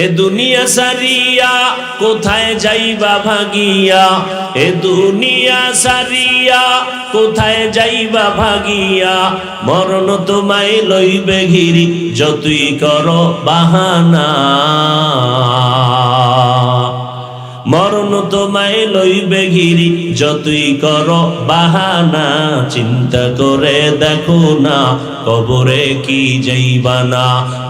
এ দুনিয়া সারিয়া কোথায় যাইবা ভাগিয়া, এ দুনিয়া সারিয়া কোথায় যাইবা ভাগিয়া, মরণ তোমায় লইবে ঘিরি যতই করো বাহানা, মরণ তোমায় লইবে ঘিরি যতই করো বাহানা। চিন্তা করে দেখো না কবরে কি যাইবা না,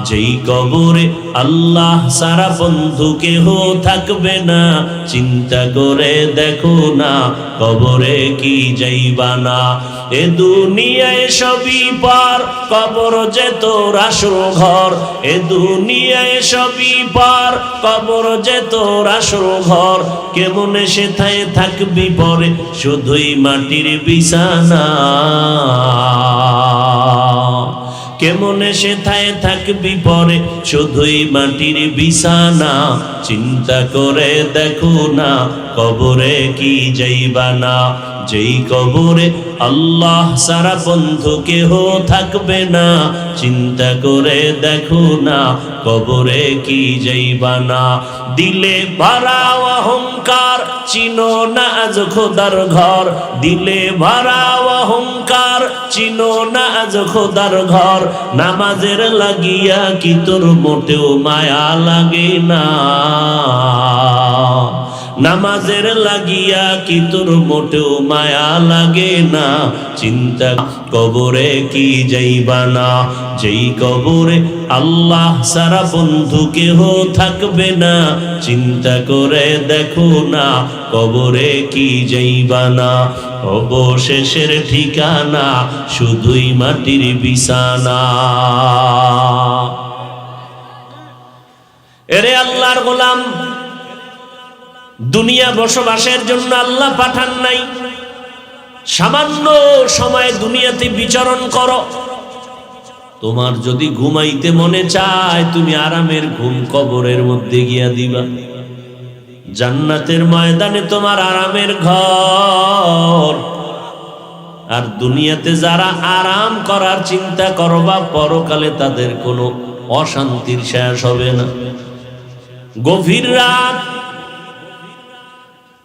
যেই কবরে আল্লাহ সারা বন্ধু কেহ থাকবে না। চিন্তা করে দেখো না কবরে কি যাইবা না। এ দুনিয়ায় সবই পার, কবর যে তোর আসল ঘর। এ দুনিয়ায় সবই পার, কবর যে তোর আসল ঘর। কেমনে সেথায় থাকবি পরে শুধুই মাটির বিছানা, কেমনে সেথায় থাকবি পরে শুধুই মাটির বিছানা। চিন্তা করে দেখো না কবরে কি যাইবা না, যেই কবরে আল্লাহ সারা বন্ধু কেহ থাকবে না। চিন্তা করে দেখো না কবরে কি যাইবা না। দিলে ভরা অহংকার চিনো না আজ খোদার ঘর, দিলে ভরা অহংকার চিনো না আজ খোদার ঘর। নামাজের লাগিয়া কি তোর মোটেও মায়া লাগে না, নামাজের লাগিয়া কি তোর মোটেও মায়া লাগে না। চিন্তা কবরে কি যাইবা না, যেই কবরে আল্লাহ সারা বন্ধু কেহ থাকবে না। চিন্তা করে দেখো না কবরে কি যাইবা না। অবশেষের ঠিকানা শুধুই মাটির বিছানা। এরে আল্লাহর গোলাম, দুনিয়া বসবাসের জন্য আল্লাহ পাঠান নাই। সামান্য সময় দুনিয়াতে বিচরণ করো। তোমার যদি ঘুমাইতে মনে চায় তুমি আরামের ঘুম কবরের মধ্যে গিয়া দিবা। জান্নাতের ময়দানে তোমার আরামের ঘর। আর দুনিয়াতে যারা আরাম করার চিন্তা করবা পরকালে তাদের কোনো অশান্তির শেষ হবে না। গভীর রাত,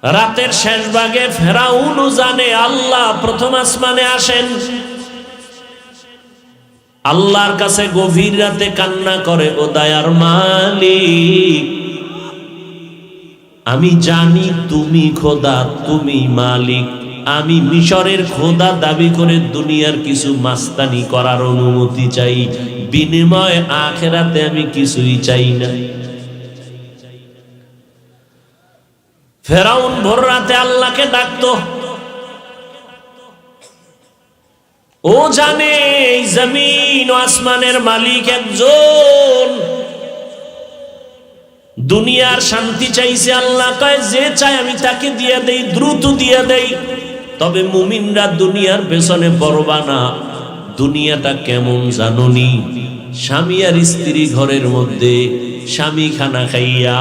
রাতের শেষ ভাগে ফেরাউনও জানে আল্লাহ প্রথম আসমানে আসেন। আল্লাহর কাছে গভীর রাতে কান্না করে, ও দয়ার মালিক, আমি জানি তুমি খোদা, তুমি মালিক। আমি মিশরের খোদা দাবি করে দুনিয়ার কিছু মাস্তানি করার অনুমতি চাই, বিনিময়ে আখিরাতে আমি কিছুই চাই না। ফেরাউন ভোর রাতে আল্লাহকে ডাকতো। ও জানে এই জমিন ও আসমানের মালিক একজন। দুনিয়ার শান্তি চাইছে, আল্লাহ কয় যে চাই আমি তাকে দিয়ে দেই, দ্রুত দিয়ে দেই। তবে মুমিনরা দুনিয়ার পেছনে পড়বা না। দুনিয়াটা কেমন জাননি? স্বামী আর স্ত্রী ঘরের মধ্যে, স্বামী খানা খাইয়া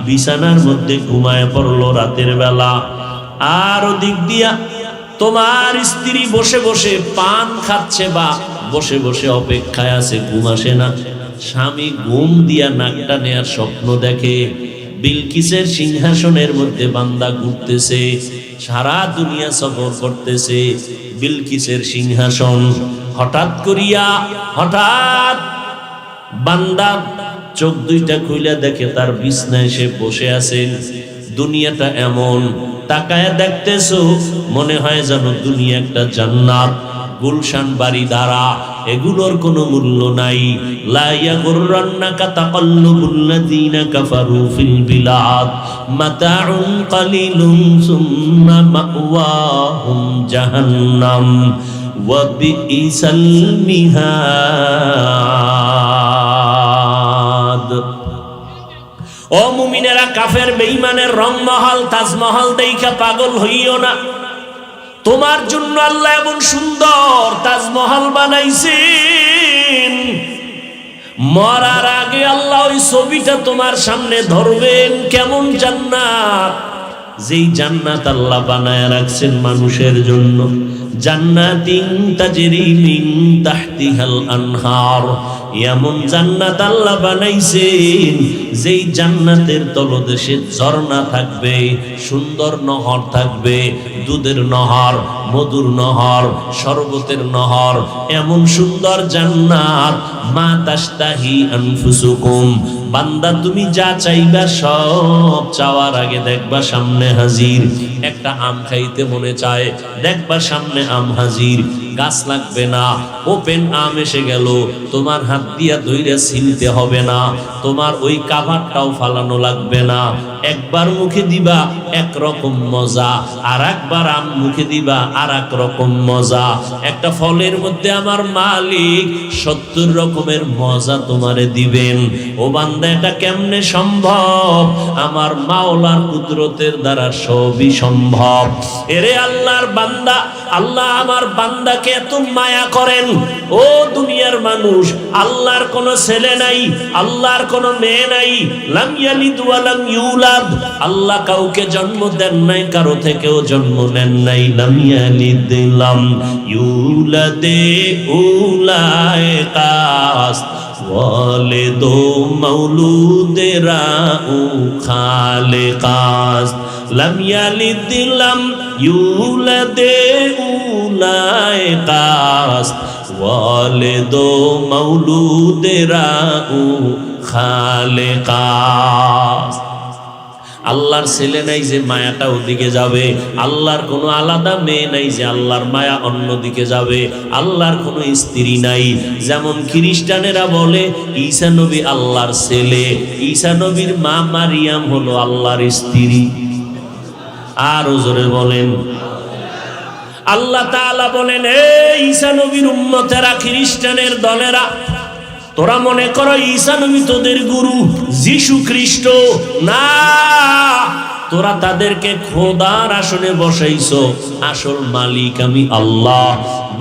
বিছানার মধ্যে ঘুমায় পড়লো রাতের বেলা, আর ওদিক দিয়া তোমার স্ত্রী বসে বসে পান খাচ্ছে বা বসে বসে অপেক্ষায় আছে, ঘুম আসে না। স্বামী ঘুম দিয়া নাকটা নেয়ার স্বপ্ন দেখে। বিলকিসের সিংহাসনের মধ্যে বান্দা ঘুরতেছে, সারা দুনিয়া সফর করতেছে। বিলকিসের সিংহাসন হঠাৎ করিয়া বান্দা চোখ দুইটা খুইলা দেখে তার বিছনায় সে বসে আছেন। দুনিয়াটা এমন, তাকায় দেখতেছো মনে হয় যেন দুনিয়া একটা জান্নাত। গুলশান বাড়ি দ্বারা এগুলোর কোনো মূল্য নাই। লা ইয়াগুররান্নাকা তাকাল্লুবুল্লাযীনা কাফারু ফিল বিলাদ মাতাউন কালিলুন সুম্মা মাওয়াহুম জাহান্নাম ওয়া বিইসাল মিহাদ। ও মুমিনেরা, কাফের বেঈমানের রংমহল তাজমহল দেইখা পাগল হইও না। তোমার জন্য আল্লাহ এমন সুন্দর তাজমহল বানাইছেন, মরার আগে আল্লাহ ওই ছবিটা তোমার সামনে ধরবেন। কেমন জান্নাত! যেই জান্নাত আল্লাহ বানায় রাখছেন মানুষের জন্য। জান্নাতিন তাজরি মিন তাহতিহাল আনহার, এমন জান্নাত আল্লাহ বানাইছেন যেই জান্নাতের তলদেশে ঝর্ণা থাকবে, সুন্দর নহর থাকবে, দুধের নহর, মধুর নহর, শরবতের নহর, এমন সুন্দর জান্নাত। মা তাশতাহি আনফুসুকুম, বান্দা তুমি যা চাইবা সব চাওয়ার আগে দেখবা সামনে হাজির। একটা আম খাইতে মনে চায়, দেখবা সামনে আম হাজির। গাছ লাগবে না, ওপেন আম এসে গেল, তোমার হাত দিয়া ধইরা ছিলতে হবে না, তোমার ওই কাভারটাও ফালানো লাগবে না। একবার মুখে দিবা একরকম মজা, আর একবার আম মুখে দিবা আর এক রকম মজা। একটা ফলের মধ্যে আমার মালিক 70 রকমের মজা তোমারে দিবেন। ও বান্দা, এটা কেমনে সম্ভব? আমার মাওলার কুদরতের দ্বারা সবই সম্ভব। এরে আল্লাহর বান্দা, আল্লাহ আমার বান্দাকে এত মায়া করেন। ও দুনিয়ার মানুষ, আল্লাহর কোনো ছেলে নাই, আল্লাহর কোনো মেয়ে নাই। লাম ইয়ালিদ ওয়া লাম ইউলাদ, আল্লাহ কাউকে জন্ম দেন নাই, কারো থেকেও জন্ম নেন নাই। লাম ইয়ালিদ লাম ইউলাদে উলায়ে কাস ওয়ালিদু মাউলুদেরা উ খালেকাস। লাম ইয়ালিদ লাম ইউলাদে উলায়ে কাস ওয়ালিদু মাউলুদেরা উ খালেকাস। আল্লাহর ছেলে নাই যে মায়াটা ওদিকে যাবে, আল্লাহর কোনো আলাদা মেয়ে নাই যে আল্লাহর মায়া অন্যদিকে যাবে, আল্লাহর কোনো স্ত্রী নাই। যেমন খ্রিস্টানেরা বলে ঈসা নবী আল্লাহর ছেলে, ঈসা নবীর মা মারিয়াম হলো আল্লাহর স্ত্রী। আর জোরে বলেন। আল্লাহ তাআলা বলেন, এই ঈসা নবীর উম্মতেরা, খ্রিস্টানের দলেরা, তোরা মনে করো ঈসা নবী তোদের গুরু, যিশু খ্রিস্ট না, তোরা তাদেরকে খোদার আসনে বসাইছো, আসল মালিক আমি আল্লাহ।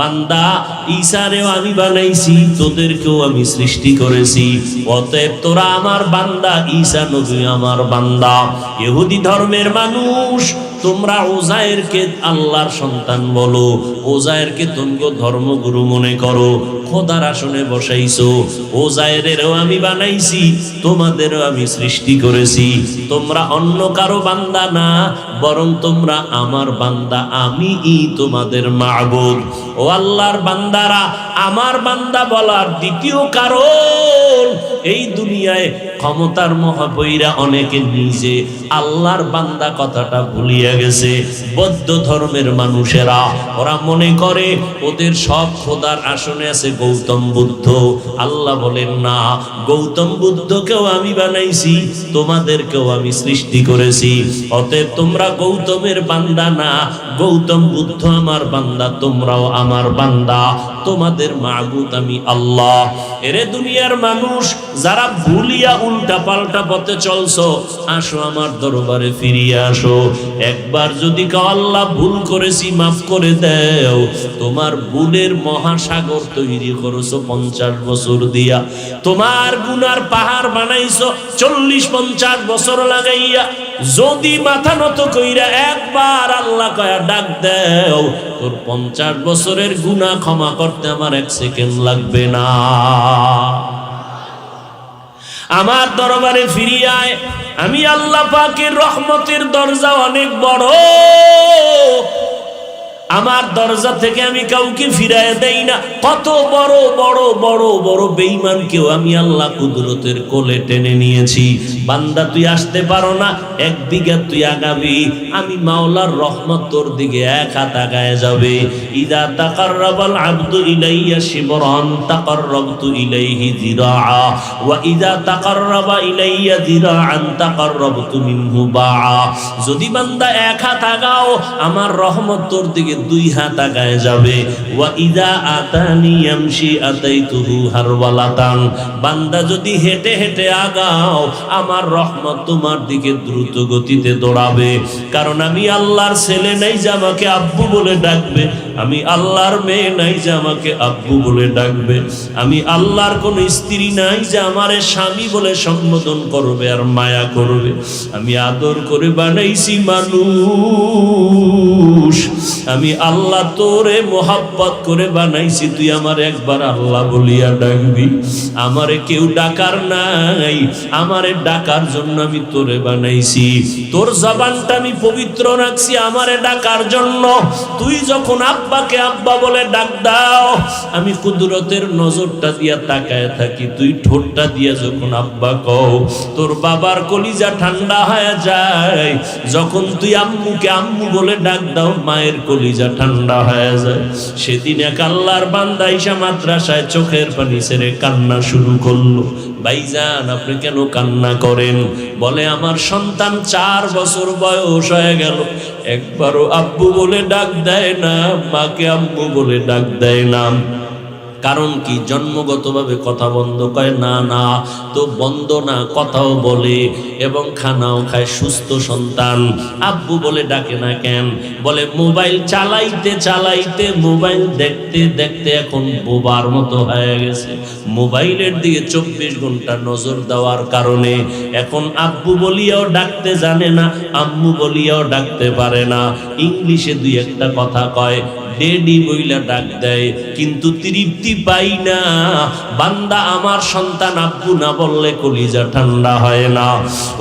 বান্দা, ঈসারেও আমি বানাইছি, তোদেরকেও আমি সৃষ্টি করেছি, অতএব তোরা আমার বান্দা, ঈসা নবী আমার বান্দা। ইহুদি ধর্মের মানুষ, তোমরা ওজায়েরকে আল্লাহর সন্তান বলো, ওজায়েরকে তোমরা ধর্মগুরু মনে করো, খোদার আসনে বসাইছো। ওজায়েরেরও আমি বানাইছি, তোমাদেরও আমি সৃষ্টি করেছি। তোমরা অন্য কারো বান্দা না, বরং তোমরা আমার বান্দা, আমি তোমাদের মাবুদ। ও আল্লাহর বান্দারা, আমার বান্দা বলার দ্বিতীয় কারণ, এই দুনিয়ায় ক্ষমতার মহাবৈরা অনেকে নিজে আল্লাহর বান্দা কথাটা ভুলিয়া গেছে। বৌদ্ধ ধর্মের মানুষেরা, ওরা মনে করে ওদের সব খোদার আসনে আছে গৌতম বুদ্ধ। আল্লাহ বলেন না, গৌতম বুদ্ধকেও আমি বানাইছি, তোমাদেরকেও আমি সৃষ্টি করেছি। অতএব তোমরা গৌতমের বান্দা না, গৌতম বুদ্ধ আমার বান্দা, তোমরাও আমার বান্দা, তোমাদের মাবুদ আমি আল্লাহ। এরে দুনিয়ার মানুষ, যারা ভুলিয়া উল্টা পাল্টা পথে চলছো, আসো আমার দরবারে ফিরিয়ে আসো। একবার যদি কাও আল্লাহ ভুল করেছি মাফ করে দাও, তোমার ভুলের মহাসাগর তৈরি করেছো 50 বছর দিয়া, তোমার গুনার পাহাড় বানাইছো 40-50 বছর লাগাইয়া। যদি মাথা নত কইরা একবার আল্লাহ কয়া ডাক দাও, তোর 50 বছরের গুনাহ ক্ষমা করতে আমার 1 সেকেন্ড লাগবে না। আমার দরবারে ফিরিয়ে আয়। আমি আল্লাহ পাকের রহমতের দরজা অনেক বড়, আমার দরজা থেকে আমি কাউকে ফিরায় দেই না। কত বড় বড় বড় বড় বেঈমানকেও আমি আল্লাহ কুদরতের কোলে টেনে নিয়েছি। বান্দা, তুই আসতে পারো না, 1 বিঘা তুই আগাবি, আমি মাওলার রহমত তোর দিকে 1 হাত আগায় যাবে। ইদা তাকাররাবাল আবদু ইলাইয়া শিবরান তাকাররাবতু ইলাইহি যিরাআ ওয়া ইদা তাকাররাবা ইলাইয়া যিরাআন তাকাররাবতু মিনহু বাআ। যদি বান্দা 1 হাত আগাও, আমার রহমত তোর দিকে 2 হাত আগায় যাবে। ওয়া ইদা আতানি ইয়ামশি আতাইতুহু হারওয়ালাতান। বান্দা যদি হেঁটে হেঁটে আগাও, আমার রহমত তোমার দিকে দ্রুত গতিতে দৌড়াবে। কারণ আমি আল্লাহর ছেলে নাই যে আমাকে আব্বু বলে ডাকবে, আমি আল্লাহর মেয়ে নাই যে আমাকে আব্বু বলে ডাকবে, আমি আল্লাহর কোনো স্ত্রী নাই যে আমারে স্বামী বলে সম্বোধন করবে আর মায়া করবে। আমি আদর করে বানাইছি মানুষ, আমি আল্লাহ তোরে মোহাব্বত করে বানাইছি, তুই আমার একবার আল্লাহ বলিয়া ডাকবি। আমারে কেউ ডাকার নাই, আমারে ডাকার জন্য আমি তোরে বানাইছি। তোর জবানটা আমি পবিত্র রাখছি আমারে ডাকার জন্য। তুই যখন আব্বাকে আব্বা বলে ডাক দাও, আমি কুদরতের নজরটা দিয়া তাকায় থাকি। তুই ঠোঁটটা দিয়া যখন আব্বা কও, তোর বাবার কলিজা ঠান্ডা হয়ে যায়। যখন তুই আম্মুকে আম্মু বলে ডাক দাও, মায়ের কলিজা ঠান্ডা হয়ে যায়। সেদিন এক আল্লাহর বান্দা ঈশা মাদ্রাসায় চোখের পানি ছেড়ে কান্না শুরু করলো। ভাইজান, আপনি কেন কান্না করেন? বলে, আমার সন্তান 4 বছর বয়স হয়ে গেল, একবারও আব্বু বলে ডাক দেয় না, মাকে আম্মু বলে ডাক দেয় না। কারণ কি? জন্মগতভাবে কথা বন্ধ করে না। না তো বন্ধ না, কথাও বলে এবং খানাও খায়। সুস্থ সন্তান আব্বু বলে ডাকে না কেন? বলে, মোবাইল চালাইতে চালাইতে, মোবাইল দেখতে দেখতে এখন বোবার মতো হয়ে গেছে। মোবাইলের দিকে 24 ঘন্টা নজর দেওয়ার কারণে এখন আব্বু বলিয়াও ডাকতে জানে না, আম্মু বলিয়াও ডাকতে পারে না। ইংলিশে 2-1টা কথা কয়, ডেডি বইলা ডাক দেয়, কিন্তু তৃপ্তি পাই না। বান্দা, আমার সন্তান আব্বু না বললে কলিজা ঠান্ডা হয় না।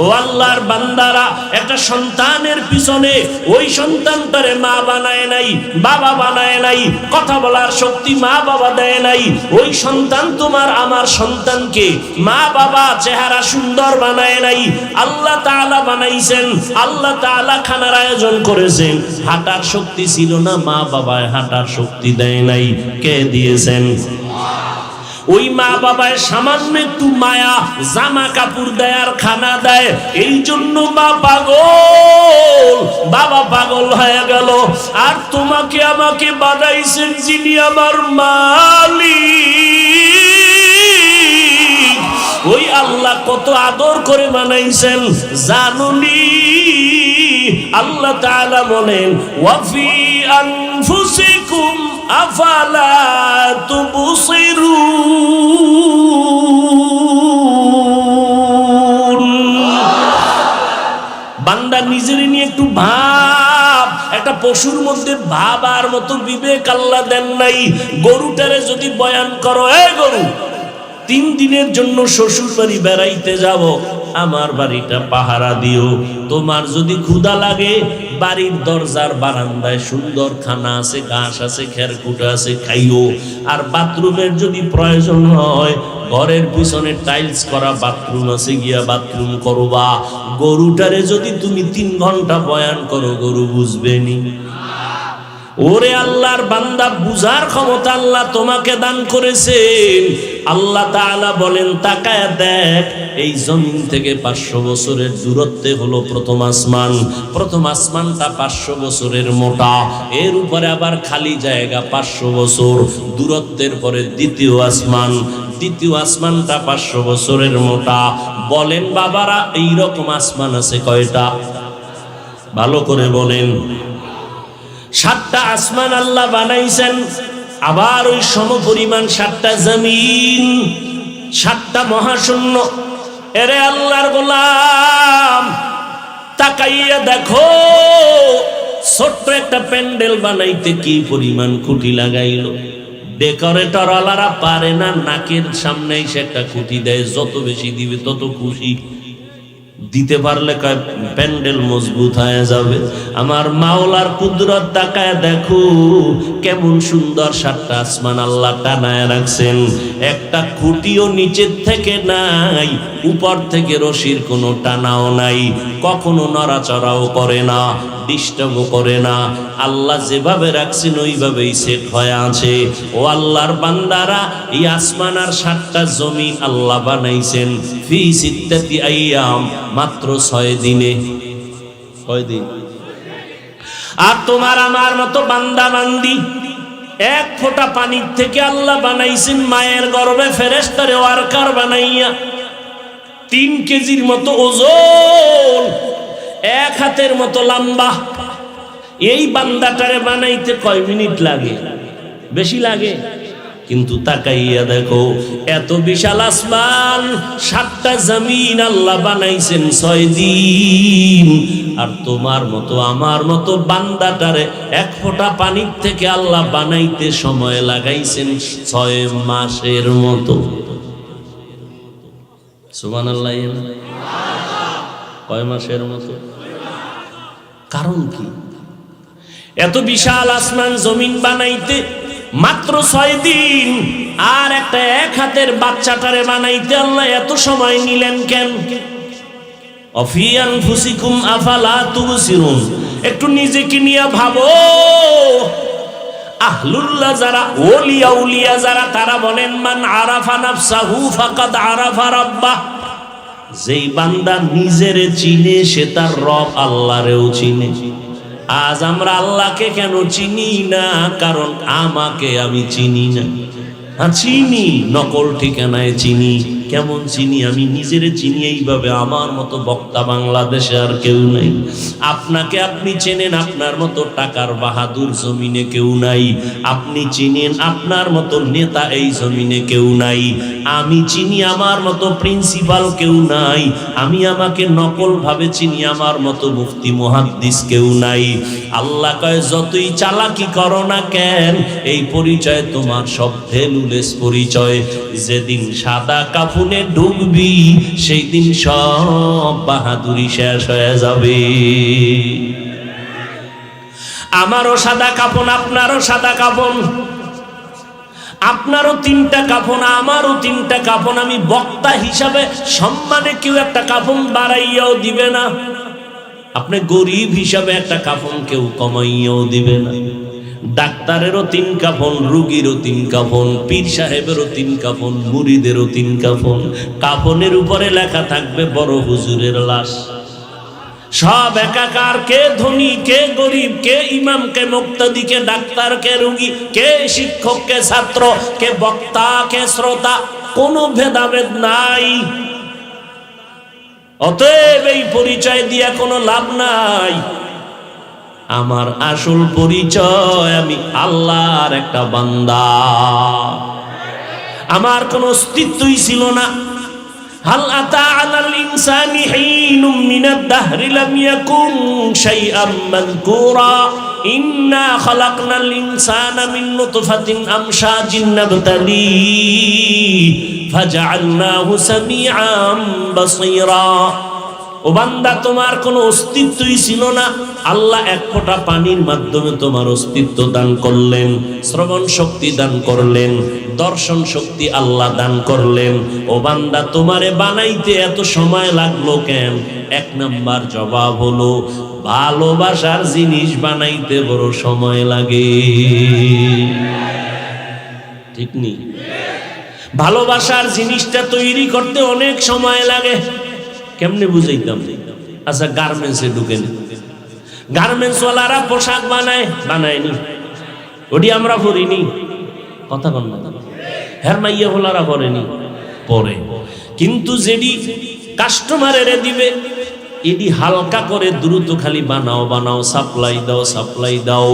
ও আল্লাহর বান্দারা, একটা সন্তানের পিছনে ওই সন্তানটারে মা বানায় নাই, বাবা বানায় নাই, কথা বলার শক্তি মা বাবা দেয় নাই। ওই সন্তান তোমার আমার সন্তানকে মা বাবা চেহারা সুন্দর বানায় নাই, আল্লাহ তাআলা বানাইছেন। আল্লাহ তাআলা খানার আয়োজন করেছেন, হাঁটার শক্তি ছিল না, মা বাবা হাঁটার শক্তি দেয় নাই। কে দিয়েছেন? ওই মা বাবায় সামান্য একটু মায়া, জামা কাপড় দেয় আর খানা দেয়। এই জন্য মা পাগল, বাবা পাগল হয়ে গেল। আর তোমাকে আমাকে বানাইছেন যিনি আমার মালিক, ওই আল্লাহ কত আদর করে বানাইছেন জানুনি। আল্লাহ তাআলা বলেন, ওয়াফি আনফুসিকুম আফালা তুবসিরুন। বান্দা নিজের নিয়ে একটু ভাব। একটা পশুর মধ্যে ভাবার মতো বিবেক আল্লাহ দেন নাই। গরুটারে যদি বয়ান করো, এই গরু, 3 দিনের জন্য শ্বশুর বাড়ি বেড়াইতে যাব, আমার বাড়িটা পাহারা দিও। তোমার যদি ক্ষুধা লাগে, বাড়ির দরজার বারান্দায় সুন্দর খানা আছে, ঘাস আছে, খেরকুটা আছে, খাইও। আর বাথরুমের যদি প্রয়োজন হয়, ঘরের পিছনে টাইলস করা বাথরুম আছে, গিয়া বাথরুম করবা। গরুটারে যদি তুমি 3 ঘন্টা বয়ান করো, গরু বুঝবেনি। ওরে আল্লাহর বান্দা, বুঝার ক্ষমতা আল্লাহ তোমাকে দান করেছেন। আল্লাহ তাআলা বলেন, তাকায় দেখ, এই জমিন থেকে 500 বছরের দূরত্বে হলো প্রথম আসমান। প্রথম আসমানটা 500 বছরের মোটা, এর উপরে আবার খালি জায়গা 500 বছর দূরত্বের পরে দ্বিতীয় আসমান। দ্বিতীয় আসমানটা 500 বছরের মোটা। বলেন বাবারা, এই রকম আসমান আছে কয়টা? ভালো করে বলেন। 7টা আসমান আল্লাহ বানাইছেন। আবার ওই সমপরিমাণ 7টা জমিন, 7টা মহাশূন্য। এরে আল্লাহর গোলাম, তাকাইয়া দেখো, ছোট্ট একটা প্যান্ডেল বানাইতে কি পরিমাণ খুঁটি লাগাইলো। ডেকোরেটর আলারা পারে না, নাকের সামনে এসে একটা খুঁটি দেয়, যত বেশি দিবে তত খুশি। দিতে পারলে কয় প্যান্ডেল মজবুত হয়ে যাবে। আমার মাওলার কুদরত তাকায় দেখো, কেমন সুন্দর 7টা আসমান আল্লাহ টানায় রাখছেন। একটা খুঁটিও নিচের থেকে নাই, উপর থেকে রশির কোনো টানাও নাই, কখনো নড়াচড়াও করে না, ডিস্টার্বও করে না। আল্লাহ যেভাবে রাখছেন ওইভাবেই সেট হয়ে আছে। ও আল্লাহর বান্দারা, এই আসমান আর 7টা জমিন আল্লাহ বানাইছেন ফি সিত্তাতি আইয়াম, মাত্র 6 দিনে। কয় দিন? আর তোমার আমার মতো বান্দা বান্দি, 1 ফোঁটা পানির থেকে আল্লাহ বানাইছেন মায়ের গর্ভে ফেরেশতারে ওয়ার্কার বানাইয়া। 3 কেজির মতো ওজন, 1 হাতের মতো লম্বা, এই বান্দাটারে বানাইতে কয় মিনিট লাগে? বেশি লাগে? কিন্তু তাকাইয়া দেখো, এত বিশাল আসমান, 7টা জমিন আল্লাহ বানাইছেন 6 দিন। আর তোমার মতো আমার মতো বান্দাটারে 1 ফোঁটা পানির থেকে আল্লাহ বানাইতে সময় লাগাইছেন 6 মাসের মতো। সুবহানাল্লাহ। কয় মাসের মতো? কারণ কি? এত বিশাল আসমান জমিন বানাইতে মাত্র 6 দিন, আর একটা 1 হাতের বাচ্চাটারে বানাইতে আল্লাহ এত সময় নিলেন কেন? অফি আনফুসিকুম আফালা তুবসিরুন। একটু নিজেকে নিয়ে ভাবো। আহলুল্লাহ যারা, ওলিয়া উলিয়া যারা, তারা বলেন মান আরাফা নাফসাহু ফাকাদ আরাফা রাব্বাহ। যেই বান্দা নিজেরে চিনে সে তার রব আল্লাহরেও চিনে। আজ আমরা আল্লাহকে কেন চিনি না? কারণ আমাকে আমি চিনি না। চিনি নকল ঠিকানায় চিনি। কেমন চিনি? আমি নিজেরে চিনি এইভাবে। আমার মতো বক্তা বাংলাদেশে আর কেউ নাই। আপনাকে আপনি চেনেন, আপনার মতো টাকার বাহাদুর জমিনে কেউ নাই। আপনি চিনেন, আপনার মতো নেতা এই জমিনে কেউ নাই। আমি চিনি, আমার মতো প্রিন্সিপাল কেউ নাই। আমি আমাকে নকল ভাবে চিনি, আমার মতো মুফতি মুহাদ্দিস কেউ নাই। আল্লাহ কয়, যতই চালাকি করো না কেন, এই পরিচয় তোমার সব ভ্যালুলেস পরিচয়। যেদিন সাদা কাফনে ডুববি, সেই দিন সব বাহাদুরি শেষ হয়ে যাবে। আমারও সাদা কাফন, আপনারও সাদা কাফন। আপনারও 3টা কাফন, আমারও 3টা কাফন। আমি বক্তা হিসাবে সম্মানে কেউ একটা কাফন বাড়াইয়াও দিবে না। আপনি গরিব হিসাবে একটা কাফন কেউ কমাইয়াও দিবে না। ডাক্তারেরও 3 কাফন, রুগীরও 3 কাফন, পীর সাহেবেরও 3 কাফন, মুরিদেরও 3 কাফন। কাফনের উপরে লেখা থাকবে বড় হুজুরের লাশ। সব একাকার। কে ধনী, কে গরিব, কে ইমাম, কে মুক্তাদি, কে ডাক্তার, কে রুগী, কে শিক্ষক, কে ছাত্র, কে বক্তা, কে শ্রোতা, কোনো ভেদাভেদ নাই। অতএব এই পরিচয় দিয়া কোনো লাভ নাই। আমার আসল পরিচয়, আমি আল্লাহর একটা বান্দা। আমার কোনো অস্তিত্বই ছিল না। হাল আতা আলাল ইনসানি হিনুম মিনাদ দাহরি লাম ইয়াকুন শাইআম মাযকুরা ইন্না খালাকনাল ইনসানা মিন নুতফাতিন আমশাজিন নাবতালি ফাজআলনাহু সামিআম বাসীরা। ও বান্দা, তোমার কোনো অস্তিত্বই ছিল না। আল্লাহ 1 ফোঁটা পানির মাধ্যমে তোমার অস্তিত্ব দান করলেন, শ্রবণ শক্তি দান করলেন, দর্শন শক্তি আল্লাহ দান করলেন। ও বান্দা, তোমারে বানাইতে এত সময় লাগলো কেন? 1 নাম্বার জবাব হলো, ভালোবাসার জিনিস বানাইতে বড় সময় লাগে। ঠিক নি? ভালোবাসার জিনিসটা তৈরি করতে অনেক সময় লাগে। কেমনে বুঝাইতাম? আচ্ছা, গার্মেন্টসে ঢুকেন। গার্মেন্টস ওয়ালারা পোশাক বানায়নি, ওটি আমরা পরিনি। কথা কন না? হ্যাঁ, মাইয়া হোলারা পরেনি, পরে। কিন্তু যেটি কাস্টমারের দিবে, এটি হালকা করে দ্রুত খালি বানাও বানাও, সাপ্লাই দাও সাপ্লাই দাও।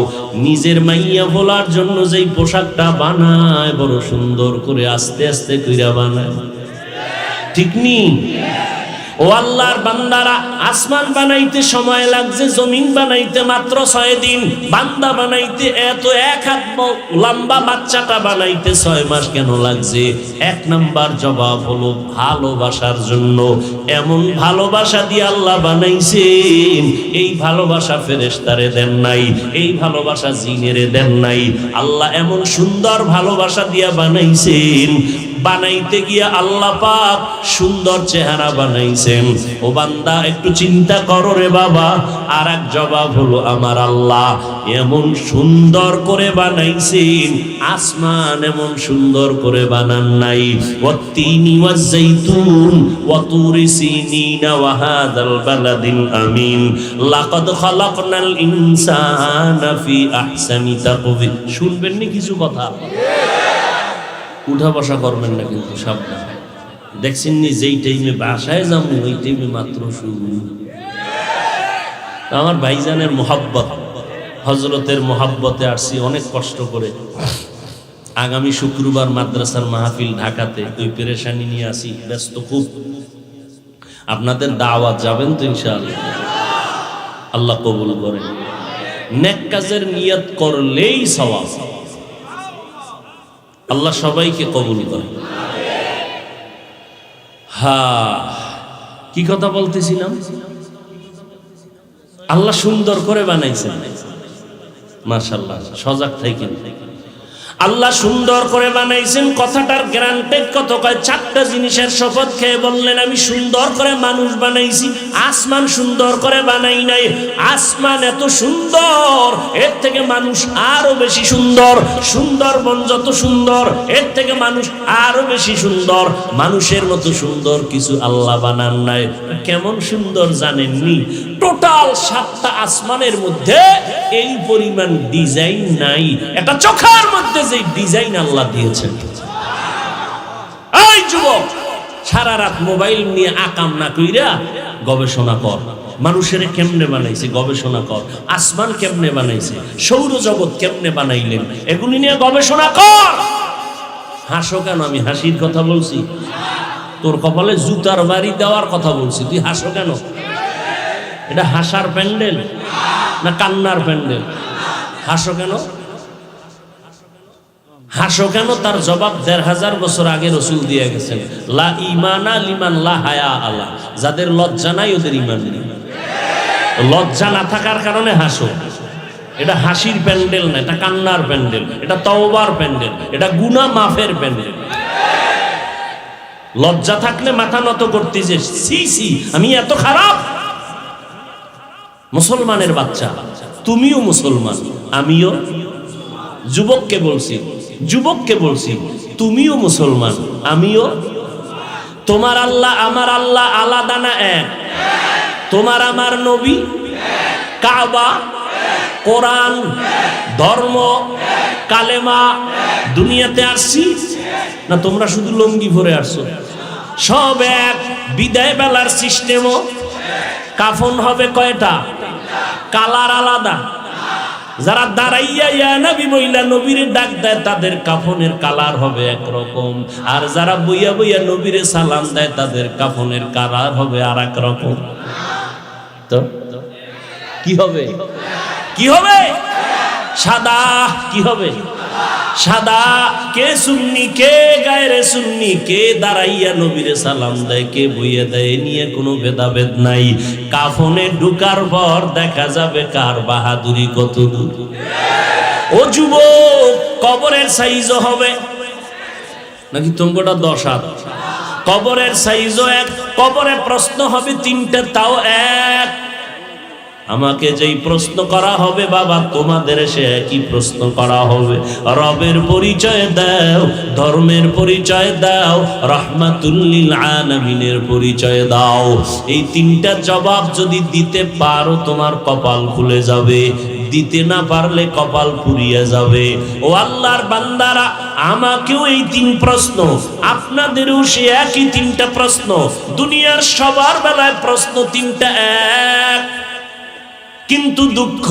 নিজের মাইয়া ভোলার জন্য যেই পোশাকটা বানায়, বড় সুন্দর করে আস্তে আস্তে কইরা বানায়। ঠিক নি? ও আল্লাহর বান্দারা, আসমান বানাইতে সময় লাগছে, জমিন বানাইতে মাত্র 6 দিন। বান্দা বানাইতে এত 1 হাত লম্বা বাচ্চাটা বানাইতে 6 মাস কেন লাগছে? 1 নাম্বার জবাব হলো ভালোবাসার জন্য। এমন ভালোবাসা দিয়ে আল্লাহ বানাইছেন, এই ভালোবাসা ফেরেশতারে দেন নাই, এই ভালোবাসা জিনেরে দেন নাই। আল্লাহ এমন সুন্দর ভালোবাসা দিয়া বানাইছেন, বানাইতে গিয়া আল্লাহ পাক সুন্দর চেহারা বানাইছেন। ও বান্দা, একটু চিন্তা করো রে বাবা। আর এক জবাব হলো, আমার আল্লাহ এমন সুন্দর করে বানাইছেন, আসমান এমন সুন্দর করে বানান নাই। ওয়াত্তিনি ওয়াজ-যাইতুন ওয়া তুরি সিনিনা ওয়া হাযাল বালাদিল আমিন লাকাদ খালাকনাল ইনসানা ফি আহসানি তাকওয়িম। শুনবেন নি কিছু কথা? উঠা বসা করবেন না কিন্তু, সাবধান। দেখছেন নি, যেই টাইমে বাসায় যাবো ওই টাইমে মাত্র শুরু। আমার ভাইজানের মোহাব্বত, হযরতের মোহাব্বতে আসছি অনেক কষ্ট করে। আগামী শুক্রবার মাদ্রাসার মাহফিল ঢাকাতে, ওই পেরেশানি নিয়ে আসি, ব্যস্ত খুব। আপনাদের দাওয়াত যাবেন তো ইনশাআল্লাহ? আল্লাহ কবুল করেন। নেক কাজের নিয়ত করলেই সওয়াব। আল্লাহ সবাইকে কবুল করেন। হ্যাঁ, কি কথা বলতেছিলাম? আল্লাহ সুন্দর করে বানাইছেন, মাশাআল্লাহ। সজাগ থাকেন। আল্লাহ সুন্দর করে বানাইছেন, কথাটার গ্যারান্টেড কত? কয় চারটা জিনিসের শপথ খেয়ে বললেন আমি সুন্দর করে মানুষ বানাইছি। আসমান সুন্দর করে বানাই নাই। আসমান এত সুন্দর, এর থেকে মানুষ আরো বেশি সুন্দর। সুন্দরবন যত সুন্দর, এর থেকে মানুষ আরো বেশি সুন্দর। মানুষের মতো সুন্দর কিছু আল্লাহ বানান নাই। কেমন সুন্দর জানেননি? টোটাল 7টা আসমানের মধ্যে এই পরিমাণ ডিজাইন নাই। এটা চোখের মধ্যে যে ডিজাইন আল্লাহ দিয়েছেন। এই যুবক, সারা রাত মোবাইল নিয়ে আকাম না কইরা গবেষণা কর। মানুষের কেমনে বানাইছে গবেষণা কর। আসমান কেমনে বানাইছে, সৌরজগৎ কেমনে বানাইলেন, এগুলি নিয়ে গবেষণা কর। হাসো কেন? আমি হাসির কথা বলছি? তোর কপালে জুতার বাড়ি দেওয়ার কথা বলছি, তুই হাসো কেন? এটা হাসার প্যান্ডেল না কান্নার প্যান্ডেল? হাসো কেন? হাসো কেন? তার জবাব 1500 বছর আগে রাসূল দিয়ে গেছেন, লা ঈমানা লিমান লা হায়া আলা। যাদের লজ্জা নাই ওদের ঈমান নেই। লজ্জা না থাকার কারণে হাসো। এটা হাসির প্যান্ডেল না, এটা কান্নার প্যান্ডেল, এটা তওবার প্যান্ডেল, এটা গুনাহ মাফের প্যান্ডেল। লজ্জা থাকলে মাথা নত করতেছে, সি সি আমি এত খারাপ। মুসলমানের বাচ্চা, তুমিও মুসলমান, আমিও। যুবককে বলছি, যুবককে বলছি, তুমিও মুসলমান, আমিও। তোমার আল্লাহ আমার আল্লাহ আলাদা না এক? তোমার আমার নবী, কাবা, কোরআন, ধর্ম, কালেমা, দুনিয়াতে আসছি না তোমরা শুধু লঙ্গি ভরে আসছো? সব এক। বিদায় বেলার সিস্টেমও। কাফন হবে কয়টা? কালার আলাদা। যারা দাঁড়াইয়া ইয়া নবী বইলা নবীরে ডাক দেয় তাদের কাফনের কালার হবে একরকম, আর যারা বইয়া বইয়া নবীরে সালাম দেয় তাদের কাফনের কালার হবে আর এক রকম। তো কি হবে? কি হবে? সাদা। কি হবে? সাদা। কে সুন্নি, কে গায়রে সুন্নি, কে দাঁড়াইয়া নবীরে সালাম দেয়, কে বইয়া দেয়, নিয়ে কোনো ভেদাভেদ নাই। কাফনে ঢুকার পর দেখা যাবে কার বাহাদুরি কত দূর। ও যুবক, কবরের সাইজও হবে নাকি তোমরা 10 হাত? কবরের সাইজও এক। কবরে প্রশ্ন হবে 3টা, তাও এক। আমাকে যেই প্রশ্ন করা হবে বাবা, তোমাদের সে একই প্রশ্ন করা হবে। রবের পরিচয় দাও, ধর্মের পরিচয় দাও, রাহমাতুল লিল আলামিনের পরিচয় দাও। এই 3টা জবাব যদি দিতে পারো তোমার কপাল খুলে যাবে, দিতে না পারলে কপাল পুড়িয়ে যাবে। ও আল্লাহর বান্দারা, আমাকেও এই 3 প্রশ্ন, আপনাদেরও সে একই 3টা প্রশ্ন। দুনিয়ার সবার বেলায় প্রশ্ন 3টা এক। কিন্তু দুঃখ,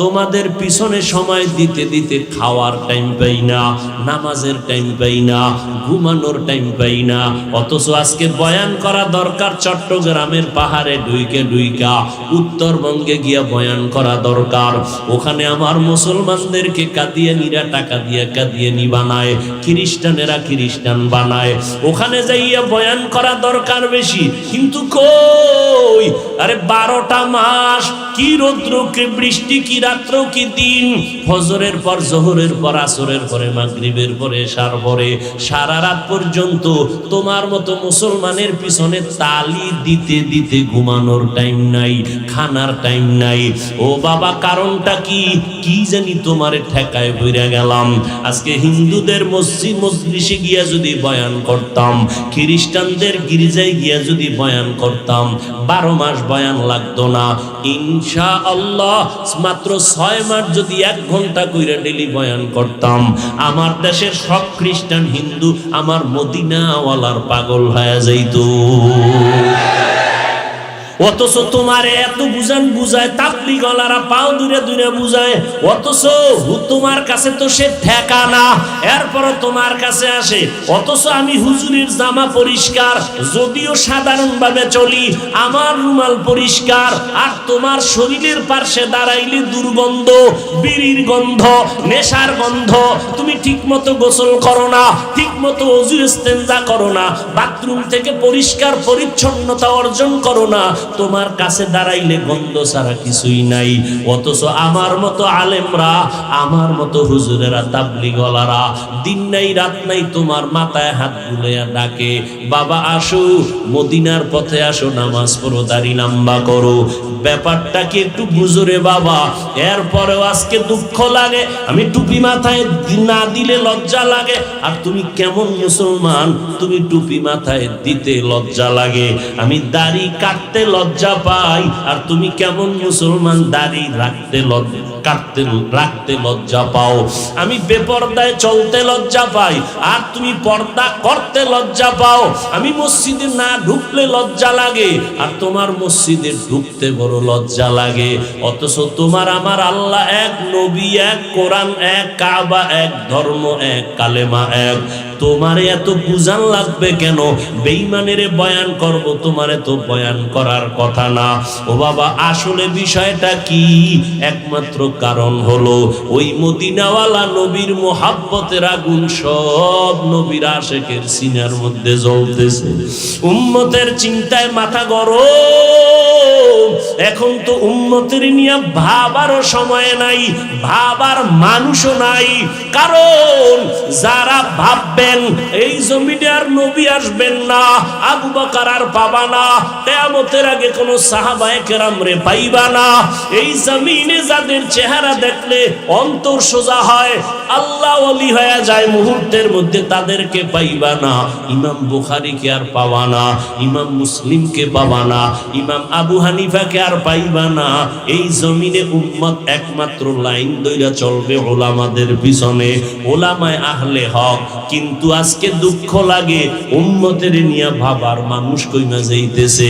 তোমাদের পিছনে সময় দিতে দিতে খাওয়ার টাইম পাই না, নামাজের টাইম পাই না, ঘুমানোর টাইম পাই না। অথচ আজকে বয়ান করা দরকার চট্টগ্রামের পাহাড়ে ঢুইকা, উত্তরবঙ্গে গিয়া বয়ান করা দরকার। ওখানে আমার মুসলমানদেরকে কাদিয়ানীরা টাকা দিয়ে কাদিয়ানী বানায়, খ্রিস্টানেরা খ্রিস্টান বানায়। ওখানে যাইয়া বয়ান করা দরকার বেশি, কিন্তু কই? আরে 12টা মাস কি রৌদ্র, কি বৃষ্টি, কি রাত্র, কি দিন, ফজরের পর জোহরের পর আসরের পরে মাগরিবের পরে এশার পরে সারা রাত পর্যন্ত তোমার মতো মুসলমানের পিছনে তালি দিতে দিতে ঘুমানোর টাইম নাই, খানার টাইম নাই। ও বাবা, কারণটা কি? কি জানি তোমারে ঠেকায় বইরা গেলাম। আজকে হিন্দুদের মসজিদ মজলিসে গিয়া যদি বয়ান করতাম, খ্রিস্টানদের গির্জায় গিয়া যদি বয়ান করতাম, 12 মাস বয়ান লাগতো না ইনশাআল্লাহ। মাত্র 6 মাস যদি 1 ঘন্টা কইরা ডেলি বয়ান করতাম, আমার দেশের সব খ্রিস্টান হিন্দু আমার মদিনাওয়ালার পাগল হয়ে যাইত। ও অথচ তোমার এত বুঝায় তাবলীগওয়ালারা পাও দূরে দূরে বুঝায়, অথচ তোমার কাছে তো সে ঠেকা না, এরপর তোমার কাছে আসে। অথচ আমি হুজুরের জামা পরিষ্কার, যদিও সাধারণভাবে চলি, আমার রুমাল পরিষ্কার, আর তোমার শরীরের পার্শ্বে দাঁড়াইলে দুর্গন্ধ, বিড়ির গন্ধ, নেশার গন্ধ। তুমি ঠিক মতো গোসল করো না, ঠিক মতো ওযু ইস্তেনজা করো না, বাথরুম থেকে পরিষ্কার পরিচ্ছন্নতা অর্জন করো না, তোমার কাছে দাঁড়াইলে গন্ধ ছাড়া কিছুই নাই। অথচ আমার মতো আলেমরা, আমার মতো হুজুরেরা, তাবলীগওয়ালারা দিন নাই রাত নাই তোমার মাথায় হাত বুলাইয়া ডাকে, বাবা আসো, মদিনার পথে আসো, নামাজ পড়ো, দাড়ি লম্বা করো। ব্যাপারটা কি একটু বুঝো রে বাবা? এরপরেও আজকে দুঃখ লাগে, আমি টুপি মাথায় না দিলে লজ্জা লাগে। আর তুমি কেমন মুসলমান, তুমি টুপি মাথায় দিতে লজ্জা লাগে, আমি দাড়ি কাটতে লজ্জা পাই। আর তুমি কেমন মুসলমান, দাড়ি রাখতে রাখতে লজ্জা পাও। আমি বেপরদায় চলতে লজ্জা পাই, আর তুমি পর্দা করতে লজ্জা পাও। আমি মসজিদে না ঢুকলে লজ্জা লাগে, আর তোমার মসজিদে ঢুকতে বড় লজ্জা লাগে। অথচ তোমার আমার আল্লাহ এক, নবী এক, কোরআন এক, কাবা এক, ধর্ম এক, কালেমা এক। তোমারে এত বুঝান লাগবে কেন? বেঈমানের বয়ান করব, তোমারে তো বয়ান করার কথা না। ও বাবা, আসলে বিষয়টা কি? একমাত্র কারণ হলো ওই মদিনাওয়ালা নবীর মোহাব্বতের আগুন সব নবীর আশিকের সিনার মধ্যে জ্বলতেছে। উম্মতের চিন্তায় মাথা গরম। এখন তো উম্মতের নিয়ে ভাবারও সময় নাই, ভাবার মানুষও নাই। কারণ যারা ভাববেন এই জমিনে আর নবী আসবেন না, আবু বকর আর পাবা না, কিয়ামতের আগে কোন সাহাবায়ে কেরাম রে পাইবা না, এই জমিনে যাদের চেহারা দেখলে অন্তর সোজা হয়, আল্লাহ ওলি হয়ে যায় মুহূর্তের মধ্যে, তাদেরকে পাইবা না। ইমাম বুখারীকে আর পাবা না, ইমাম মুসলিমকে পাবা না, ইমাম আবু হানিফাকে আর পাইবা না। এই জমিনে উম্মত একমাত্র লাইন ধইরা চলবে ওলামাদের পিছনে, ওলামায়ে আহলে হক। কিন্তু আজকে দুঃখ লাগে, উম্মতের নিয়ে ভাবার মানুষ কইমা যাইতেছে।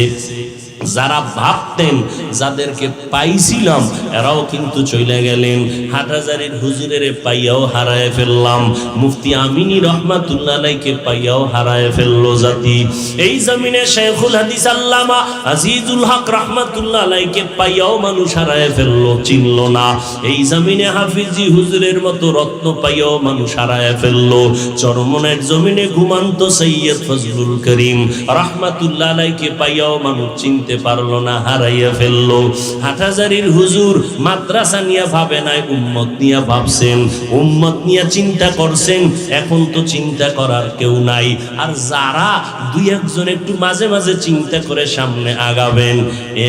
যারা ভাবতেন, যাদেরকে পাইছিলাম, এরাও কিন্তু চলে গেলেন। হাটহাজারীর হুজুরের পাইয়াও হারায় ফেললাম, মুফতি আমিনী রহমাতুল্লাহ আলাইহিকে পাইয়াও হারায় ফেললো জাতি। এই জমিনে শেখুল হাদিস আল্লামা আজিজুল হক রহমাতুল্লাহ আলাইহিকে পাইয়াও মানুষ হারায় ফেললো, চিনল না। এই জমিনে হাফিজি হুজুরের মতো রত্ন পাইয়াও মানুষ হারায় ফেললো। চরমনের জমিনে ঘুমান্ত সৈয়দ ফজলুল করিম রহমাতুল্লাহ আলাইহিকে পাইয়াও মানুষ চিনতে পারলো না, হারাইয়া ফেললো। হাটহাজারীর হুজুর মাদ্রাসা নিয়ে ভাবে নাই, উম্মত নিয়ে ভাবছেন, উম্মত নিয়ে চিন্তা করছেন। এখন তো চিন্তা করার কেউ নাই। আর যারা দুই একজন একটু মাঝে মাঝে চিন্তা করে সামনে আগাবেন,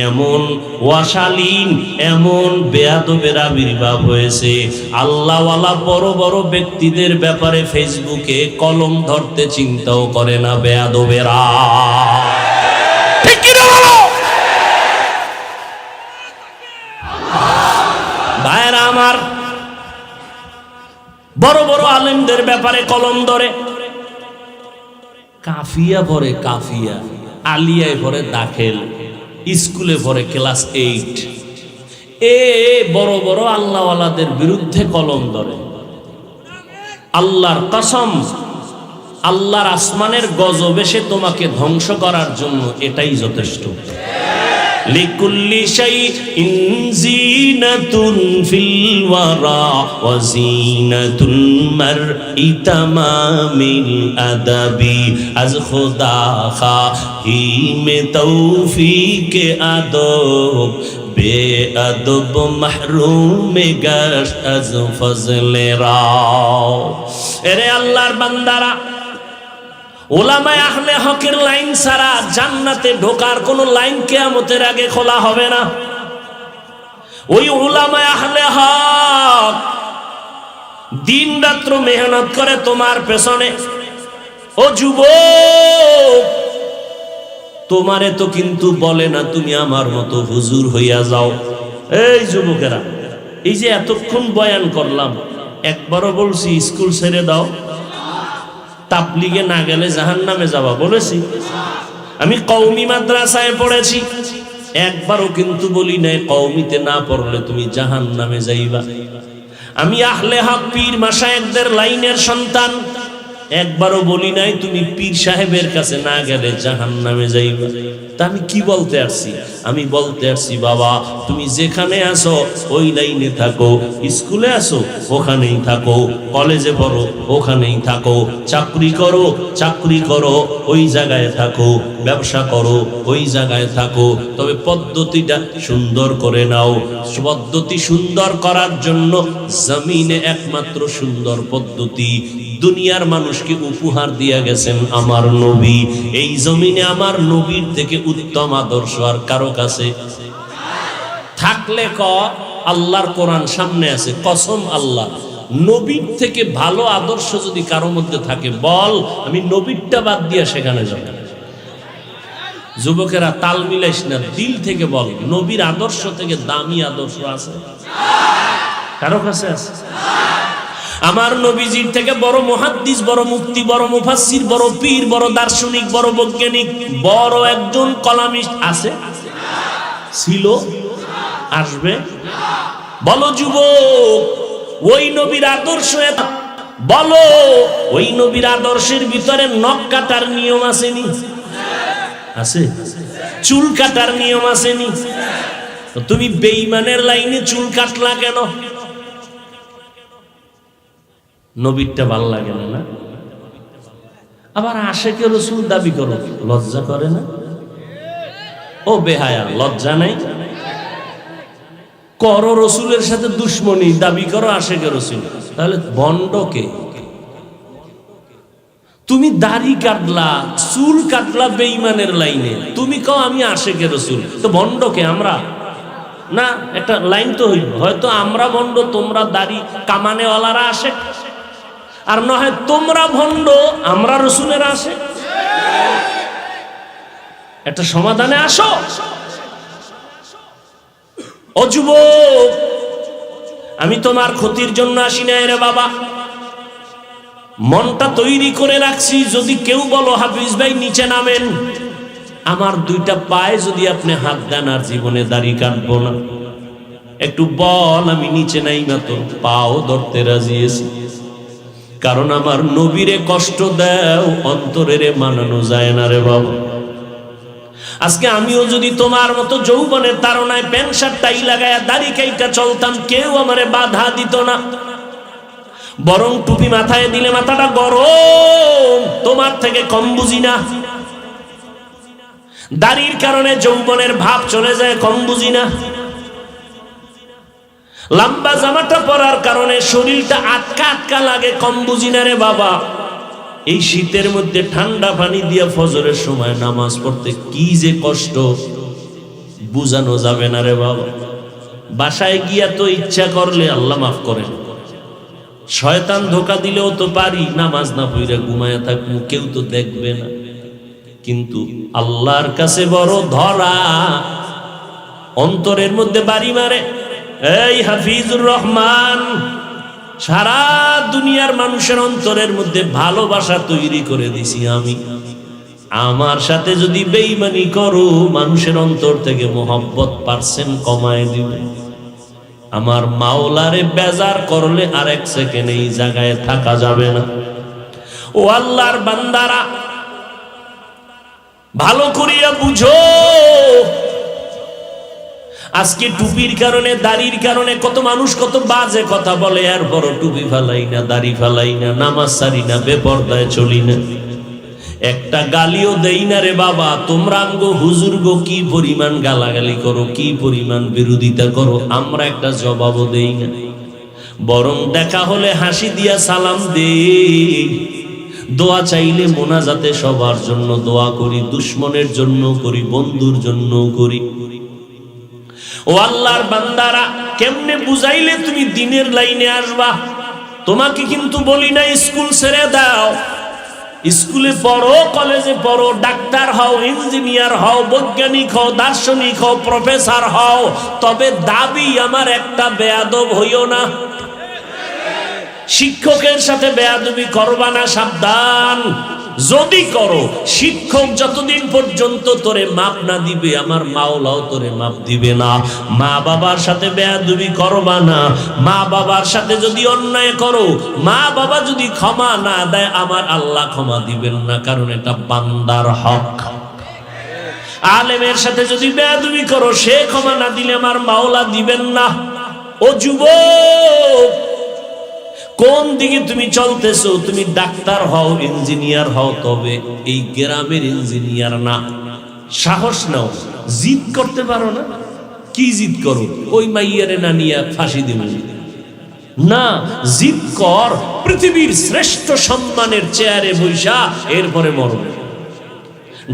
এমন ওয়াশালীন, এমন বেয়াদবের আবির্ভাব হয়েছে। আল্লাহওয়ালা বড় বড় ব্যক্তিদের ব্যাপারে ফেসবুকে কলম ধরতে চিন্তাও করে না বেয়াদবেরা। ভাইরা আমার, বড় বড় আলেমদের ব্যাপারে কলম ধরে, কাফিয়া পড়ে, কাফিয়া আলিয়ায় পড়ে দাখিল, স্কুলে পড়ে ক্লাস 8। এ বড় বড় আল্লাহওয়ালাদের বিরুদ্ধে কলম ধরে। আল্লাহর কসম, আল্লাহর আসমানের গজব এসে তোমাকে ধ্বংস করার জন্য এটাই যথেষ্ট। লিকুল্লি শাইইন জিনাতুন ফিল ওয়ারা ওয়া জিনাতুল মারই তামামিল আদাবি আজ খুদা খাহিমে তৌফিকে আদব বেআদব মাহরুম গাশত আজ ফজলে রাও। এরে আল্লাহর বান্দারা, ওলামায়ে আহলে হকের লাইন ছাড়া জান্নাতে ঢোকার কোন লাইন কিয়ামতের আগে খোলা হবে না। ওই ওলামায়ে আহলে হক দিন রাত্র মেহনত করে তোমার পেছনে। ও যুবক, তোমারে তো কিন্তু বলে না তুমি আমার মতো হুজুর হইয়া যাও। এই যুবকেরা, এই যে এতক্ষণ বয়ান করলাম, একবারও বলছি স্কুল ছেড়ে দাও, তাবলীগে না গেলে জাহান্নামে যাবা বলেছি? আমি কওমি মাদ্রাসায় পড়েছি, একবারও কিন্তু বলি নাই কওমিতে না পড়লে তুমি জাহান্নামে যাইবা। আমি আহলে হক পীর মাশায়েখদের লাইনের সন্তান, একবারও বলি নাই তুমি পীর সাহেবের কাছে না গেলে জাহান্নামে যাইবা। তা আমি কি বলতে আসছি? আমি বলতে আসছি বাবা তুমি যেখানে আসো ওই লাইনে থাকো, স্কুলে আসো ওখানেই থাকো, কলেজে পড়ো ওখানেই থাকো, চাকরি করো ওই জায়গায় থাকো, ব্যবসা করো ওই জায়গায় থাকো, তবে পদ্ধতিটা সুন্দর করে নাও। পদ্ধতি সুন্দর করার জন্য জমিনে একমাত্র সুন্দর পদ্ধতি দুনিয়ার মানুষকে উপহার দিয়া গেছেন আমার নবী। এই জমিনে আমার নবীর থেকে উত্তম আদর্শ আর কারো কাছে থাকলে আল্লাহর কোরআন সামনে আছে, কসম আল্লাহ নবীর থেকে ভালো আদর্শ যদি কারো মধ্যে থাকে বল, আমি নবীরটা বাদ দিয়া সেখানে যাব। যুবকেরা তাল মিলাইস না, দিল থেকে বল নবীর আদর্শ থেকে দামি আদর্শ আছে কারো কাছে আছে? আমার নবীজির থেকে বড় মুহাদ্দিস, বড় মুফতি, বড় মুফাসসির, বড় পীর, বড় দার্শনিক, বড় বৈজ্ঞানিক, বড় একজন কলামিস্ট আছে? ছিল? আসবে? বলো যুবক, ওই নবীর আদর্শ বলো, ওই নবীর আদর্শের ভিতরে নখ কাটার নিয়ম আসেনি? আছে? চুল কাটার নিয়ম আসেনি? তুমি বেঈমানের লাইনে চুল কাটলা কেন? নবীরটা ভাল লাগে না? আবার আশেকে রসুল দাবি করো, লজ্জা করে না? ও বেহায়া, লজ্জা নাই? করো রসুলের সাথে দুশ্মনী, দাবি করো আশেকে রসুল, তাহলে ভণ্ডকে। তুমি দাড়ি কাটলা, চুল কাটলা বেঈমানের লাইনে, তুমি কও আমি আশেকে রসুল, তো ভণ্ডকে আমরা না? একটা লাইন তো হইল, হয়তো আমরা ভণ্ড, তোমরা দাড়ি কামানেওয়ালারা আসে, আর না হয় তোমরা ভণ্ড আমরা রসুলের আসে। একটা সমাধানে আসো। ও যুবক, আমি তোমার ক্ষতির জন্য আসি নাই রে বাবা, মনটা তৈরি করে রাখছি। যদি কেউ বলো হাফিজ ভাই নিচে নামেন, আমার দুইটা পায়ে যদি আপনি হাত দেন আর জীবনে দাড়ি কাটবো না। একটু বল আমি নিচে নাই না, তোর পাও ধরতে রাজি আছি, কারণ আমার নবীরে কষ্ট দাও অন্তরেরে মানানো যায় না রে বাবা। আজকে আমিও যদি তোমার মতো যৌবনের তাড়নায় প্যান্ট শার্ট টাই লাগায়া দাড়ি কাইটা চলতাম, কেউ আমারে বাধা দিত না, বরং টুপি মাথায় দিলে মাথাটা গরম, তোমার থেকে কম বুঝি না। দাড়ির কারণে যৌবনের ভাব চলে যায়, কম বুঝি না। লম্বা জামাটা পরার কারণে শরীরটা আটকা আটকা লাগে, কম বুঝি না রে বাবা। এই শীতের মধ্যে ঠান্ডা পানি দিয়ে ফজরের সময় নামাজ পড়তে কি যে কষ্ট বুঝানো যাবে না রে বাবা। বাসায় গিয়া তো ইচ্ছা করলে আল্লাহ মাফ করেন, শয়তান ধোকা দিলেও তো পারি নামাজ না পড়ে ঘুমায়া থাকবো, কেউ তো দেখবে না। কিন্তু আল্লাহর কাছে বড় ধরা, অন্তরের মধ্যে বাড়ি মারে। এই হাফিজুর রহমান, সারা দুনিয়ার মানুষের অন্তরের মধ্যে ভালোবাসা তৈরি করে দিছি আমি। আমার সাথে যদি বেঈমানি করো, মানুষের অন্তর থেকে মোহাব্বত পার্সেন্ট কমায় দিবে। আমার মাওলারে বেজার করলে আর এক সেকেন্ড এই জায়গায় থাকা যাবে না। ও আল্লাহর বান্দারা, ভালো করিয়া বুঝো, আজকে টুপির কারণে দাড়ির কারণে কত মানুষ কত বাজে কথা বলে, এরপরও টুপি ফালাই না, দাড়ি ফালাই না, নামাজ সারি না, বেপরদায় চলি না, একটা গালিও দেই না রে বাবা। তোমরা আমগো হুজুর গো কি পরিমাণ গালাগালি করো, কি পরিমাণ বিরোধিতা করো, আমরা একটা জবাবও দেই না, বরং দেখা হলে হাসি দিয়া সালাম দেই। দোয়া চাইলে মোনাজাতে সবার জন্য দোয়া করি, দুশ্মনের জন্য করি, বন্ধুর জন্য করি। ও আল্লাহর বান্দারা, কেমনে বুঝাইলে তুমি দিনের লাইনে আসবা? তোমাকে কিন্তু বলি না স্কুল ছেড়ে দাও, স্কুলে পড়ো, কলেজে পড়ো, ডাক্তার হও, ইঞ্জিনিয়ার হও, বৈজ্ঞানিক হও, দার্শনিক হও, প্রফেসর হও, তবে দাবি আমার একটা বেয়াদব হইও না। শিক্ষকের সাথে বেয়াদবি করবা না, সাবধান। যদি করো, শিক্ষক যতদিন পর্যন্ত তোরে মাপ না দিবে আমার মাওলাও তোরে মাপ দিবে না। মা বাবার সাথে বেয়াদবি করবা না। মা বাবার সাথে যদি অন্যায় করো, মা বাবা যদি ক্ষমা না দেয় আমার আল্লাহ ক্ষমা দিবেন না, কারণ এটা বান্দার হক। আলেমের সাথে যদি বেয়াদবি করো, সে ক্ষমা না দিলে আমার মাওলা দিবেন না। ও যুবক, কোন দিকে তুমি চলতেছো? তুমি ডাক্তার হও, ইঞ্জিনিয়ার হও, তবে এই গ্রামের ইঞ্জিনিয়ার না। সাহস নাও, জিদ করতে পারো না? কি জিদ করো? ওই মাইয়ারে না নিয়ে ফাঁসি দিব না, জিদ কর পৃথিবীর শ্রেষ্ঠ সম্মানের চেয়ারে বৈশা, এরপরে মরবে।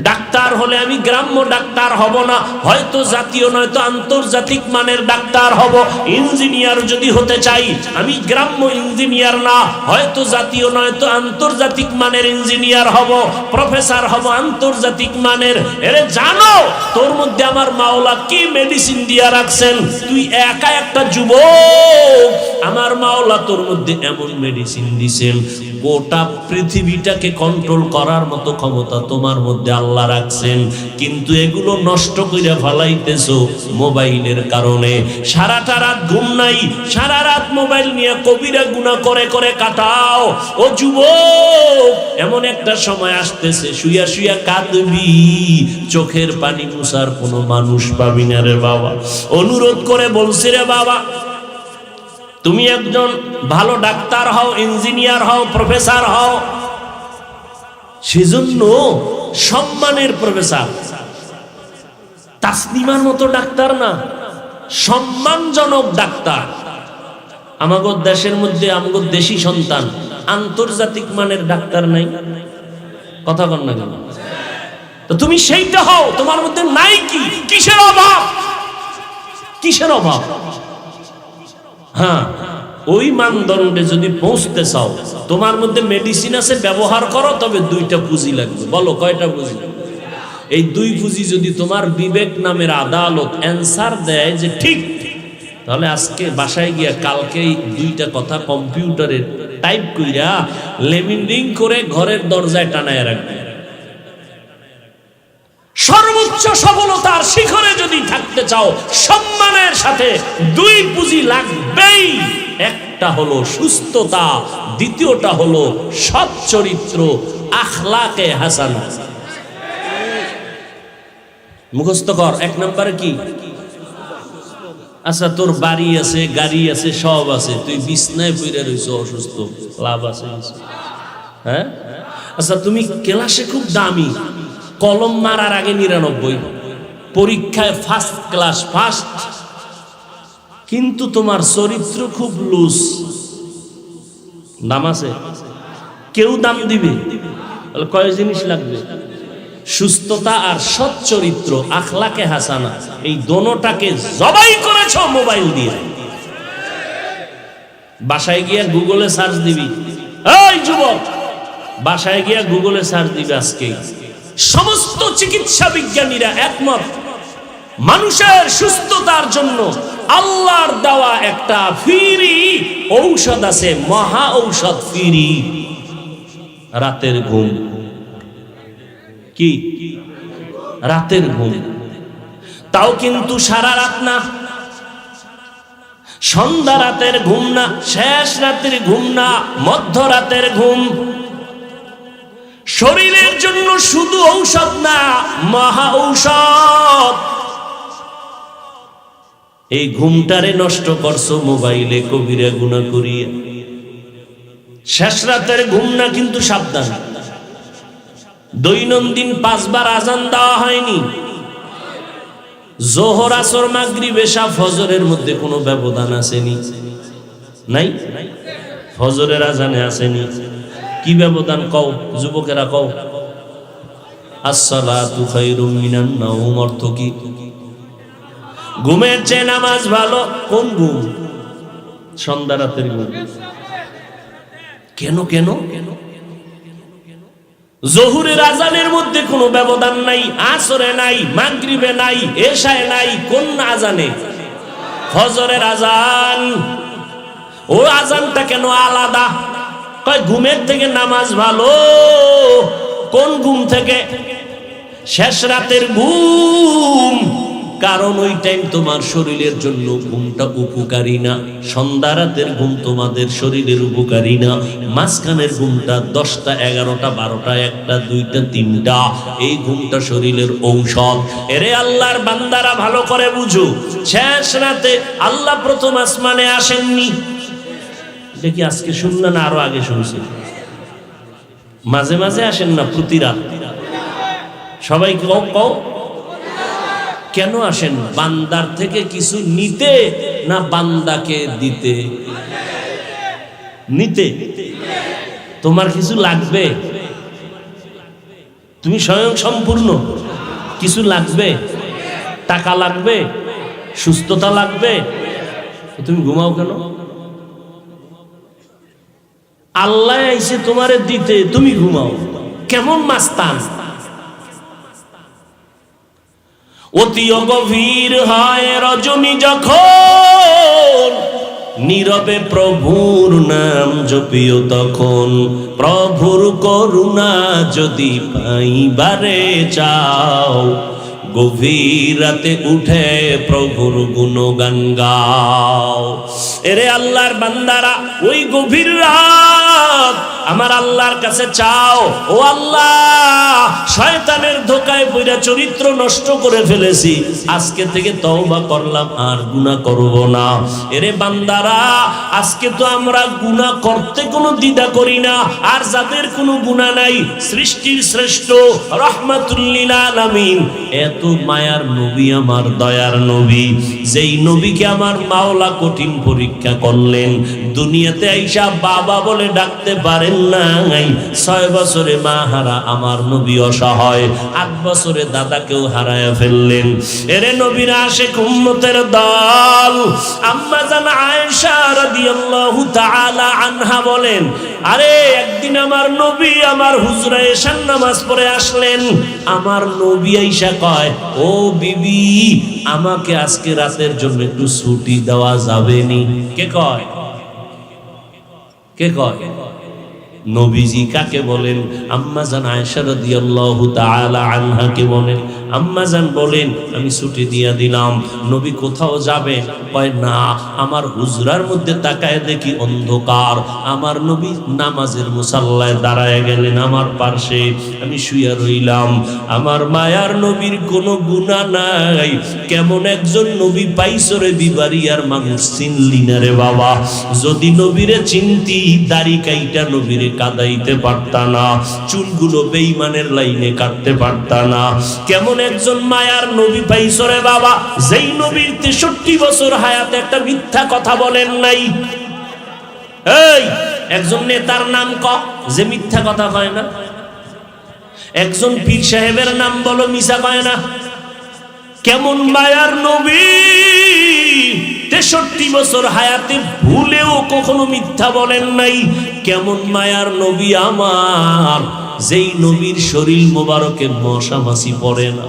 ডাক্তার হলে আমি গ্রাম্য ডাক্তার হব না, হয়তো জাতীয় নয়তো আন্তর্জাতিক মানের ডাক্তার হব। ইঞ্জিনিয়ার যদি হতে চাই, আমি গ্রাম্য ইঞ্জিনিয়ার না, হয়তো জাতীয় নয়তো আন্তর্জাতিক মানের ইঞ্জিনিয়ার হব। প্রফেসর হব আন্তর্জাতিক মানের। এরে জানো তোর মধ্যে আমার মাওলা কি মেডিসিন দিয়া রাখছেন? তুই একা একটা যুবক, আমার মাওলা তোর মধ্যে এমন মেডিসিন দিছেন, গোটা পৃথিবীটাকে কন্ট্রোল করার মতো ক্ষমতা তোমার মধ্যে আল্লাহ রাখছেন। কিন্তু এগুলো নষ্ট করে ফেলাইতেছো মোবাইলের কারণে। সারাটা রাত ঘুম নাই, সারা রাত মোবাইল নিয়ে কবিরা গুনাহ করে করে কাটাও। ও যুবক, এমন একটা সময় আসতেছে শুইয়া শুইয়া কাঁদবি, চোখের পানি মুছার কোনো মানুষ পাবি না রে বাবা। অনুরোধ করে বলছি রে বাবা, তুমি একজন ভালো ডাক্তার হও, ইঞ্জিনিয়ার হও, প্রফেসর হও, সেজন্য সম্মানের প্রফেসর, তাসনিমার মতো ডাক্তার না, সম্মানজনক ডাক্তার। আমাগো দেশের মধ্যে আমাগো দেশি সন্তান আন্তর্জাতিক মানের ডাক্তার নাই। কথা বল না কেন? তো তুমি সেইটা হও, তোমার মধ্যে নাই কি? কিসের অভাব? কিসের অভাব? হ্যাঁ, ওই মানদণ্ডে যদি পৌঁছতে চাও, তোমার মধ্যে মেডিসিন আছে, ব্যবহার করো, তবে দুইটা পুঁজি লাগবে। বলো কয়টা পুঁজি? এই দুই পুঁজি যদি তোমার বিবেক নামের আদালত অ্যান্সার দেয় যে ঠিক, তাহলে আজকে বাসায় গিয়া কালকে দুইটা কথা কম্পিউটারে টাইপ কইরা লেমিনিং করে ঘরের দরজায় টানায় রাখবে। সর্বোচ্চ সফলতার শিখরে যদি থাকতে চাও, সম্মানের সাথে দুই পুঁজি লাগবেই। একটা হলো সুস্থতা, দ্বিতীয়টা হলো সৎ চরিত্র, আখলাকে হাসানা। মুখস্থ কর। এক নম্বরে কি? আচ্ছা, তোর বাড়ি আছে, গাড়ি আছে, সব আছে, তুই বিছনায় পড়ে রইছো অসুস্থ, লাভ আছে? হ্যাঁ। আচ্ছা, তুমি ক্লাসে খুব দামি, কলম মারার আগে 99, পরীক্ষায় ফার্স্ট ক্লাস ফার্স্ট, কিন্তু তোমার চরিত্র খুব লুজ, দাম আছে? কেউ দাম দিবে? কয় জিনিস লাগবে? সুস্থতা আর সৎ চরিত্র, আখলাকে হাসানা। এই দোনোটাকে জবাই করেছো মোবাইল দিয়ে। বাসায় গিয়ে গুগলে সার্চ দিবি, এই যুবক, বাসায় গিয়ে গুগলে সার্চ দিবি। আজকে সমস্ত চিকিৎসা বিজ্ঞানীরা একমত, মানুষের সুস্থতার জন্য আল্লাহর দেওয়া একটা ফ্রি ঔষধ আছে, মহা ঔষধ ফ্রি, রাতের ঘুম। কি? রাতের ঘুম। তাও কিন্তু সারা রাত না, সন্ধ্যা রাতের ঘুম না, শেষ রাতের ঘুম না, মধ্যরাতের ঘুম। শরীরের জন্য শুধু ঔষধ না, মহা ঔষধ। এই ঘুমটারে নষ্ট করছো মোবাইলে কবিরা গুনাহ করিয়া। শেষ রাতের ঘুম না, কিন্তু সাবধান, দৈনন্দিন 5 বার আজান দেওয়া হয়নি। জোহর, আসর, মাগরিব, এশা, ফজরের মধ্যে কোনো ব্যবধান আসেনি? নাই। ফজরের আজানে আসেনি। কি ব্যবধান কও যুবকেরা, কও। আসসালাতু খায়রুম মিনান নাওম অর্থ কি? ঘুমের চেয়ে নামাজ ভালো। কোন ঘুম? সন্ধ্যা রাতের ঘুম। কেন কেন? জোহরের আজানের মধ্যে কোনো ব্যবধান নাই, আসরে নাই, মাগরিবে নাই, এশায় নাই। কোন আজানে? ফজরের আজান। ও আজানটা কেন আলাদা? কয় ঘুমের থেকে নামাজ ভালো। কোন ঘুম থেকে? শেষ রাতের ঘুম। কারণ ওই টাইম তোমার শরীরের জন্য ঘুমটা উপকারী না। সন্ধ্যা রাতের ঘুম তোমাদের শরীরের উপকারী না। মাঝখানের ঘুমটা 10টা 11টা 12টা 1টা 2টা 3টা, এই ঘুমটা শরীরের ঔষধ। এরে আল্লাহর বান্দারা ভালো করে বুঝো, শেষ রাতে আল্লাহ প্রথম আসমানে আসেননি। দেখি আজকে শুনলেন না আরো আগে শুনছি? মাঝে মাঝে আসেন না প্রতি রাত? সবাই কও কেন আসেন? বান্দার থেকে কিছু নিতে না বান্দাকে দিতে? নিতে। তোমার কিছু লাগবে? তুমি স্বয়ং সম্পূর্ণ, কিছু লাগবে? টাকা লাগবে? সুস্থতা লাগবে? তুমি ঘুমাও কেন? আল্লাহ আইছে তোমারে দিতে, তুমি ঘুমাও। কেমন মাস্তান! অতি গভীর হয় রজনী যখন, নীরবে প্রভুর নাম জপিও তখন। প্রভুর করুণা যদি পাইবারে চাও, গভীর রাতে উঠে প্রভুর গুণগান গাও। এরে আল্লাহর বান্দারা, ওই গভীর রাত আমার আল্লাহর কাছে চাও, ও আল্লাহ শয়তানের ধোকায় পড়ে চরিত্র নষ্ট করে ফেলেছি, আজকে থেকে তওবা করলাম, আর গুনাহ করব না। এরে বান্দারা, আজকে তো আমরা গুনাহ করতে কোনো দ্বিধা করি না। আর যাদের কোনো গুনাহ নাই, সৃষ্টির শ্রেষ্ঠ রাহমাতুল লিল আলামিন, এত মায়ার নবী, আমার দয়ার নবী, যেই নবীকে আমার মাওলা কঠিন পরীক্ষা করলেন। দুনিয়াতে আইসা বাবা বলে ডাকতে পারেন নাই। 6 বছরে মা হারা আমার নবী অসহায়, 8 বছরে দাদাকেও হারায় ফেললেন। এরে নবীর আশিক উম্মতের দল আম্মা জান আয়েশা রাদিয়াল্লাহু তাআলা আনহা বলেন, আরে একদিন আমার নবী আমার হুজরায় এশার নামাজ পড়ে আসলেন। আমার নবী আয়েশা কয়, ও বিবি, আমাকে আজকে রাতের জন্য একটু ছুটি দেওয়া যাবে নি? কে কয়? কে কয়? নবীজি কাকে বলেন? আম্মা জান আয়েশা রাদিয়াল্লাহু তাআলা আনহাকে বলেন। আম্মা জান বলেন, আমি ছুটি দিয়া দিলাম। নবী কোথাও যাবে? কয় না, আমার হুজরার মধ্যে তাকায় দেখি অন্ধকার। আমার নবী নামাজের মুসাল্লায় দাঁড়ায় গেলেন আমার পাশে, আমি শুয়ে রইলাম। আমার মায়ার নবীর কোনো গুনাহ নাই। কেমন একজন নবী পাইছো রে বিবারিয়ার মানুষ, চিনলি না রে বাবা। যদি নবীরে চিনতি, দাড়ি কাইটা নবীরে কাদাইতে পারতা না, চুলগুলো বেঈমানের লাইনে কাটতে পারতা না। কেমন একজন মায়ার নবী পাইছো রে বাবা, যেই নবীর 63 বছর হায়াতে একটা মিথ্যা কথা বলেন নাই। এই একজন নেতার নাম ক যে মিথ্যা কথা কয় না। একজন পীর সাহেবের নাম বলো, মিছা কয় না। কেমন মায়ার নবী, 63 বছর হায়াতে ভুলেও কখনো মিথ্যা বলেন নাই। কেমন মায়ার নবী আমার, যেই নবীর শরীর মোবারকে মশা মাছি পড়ে না,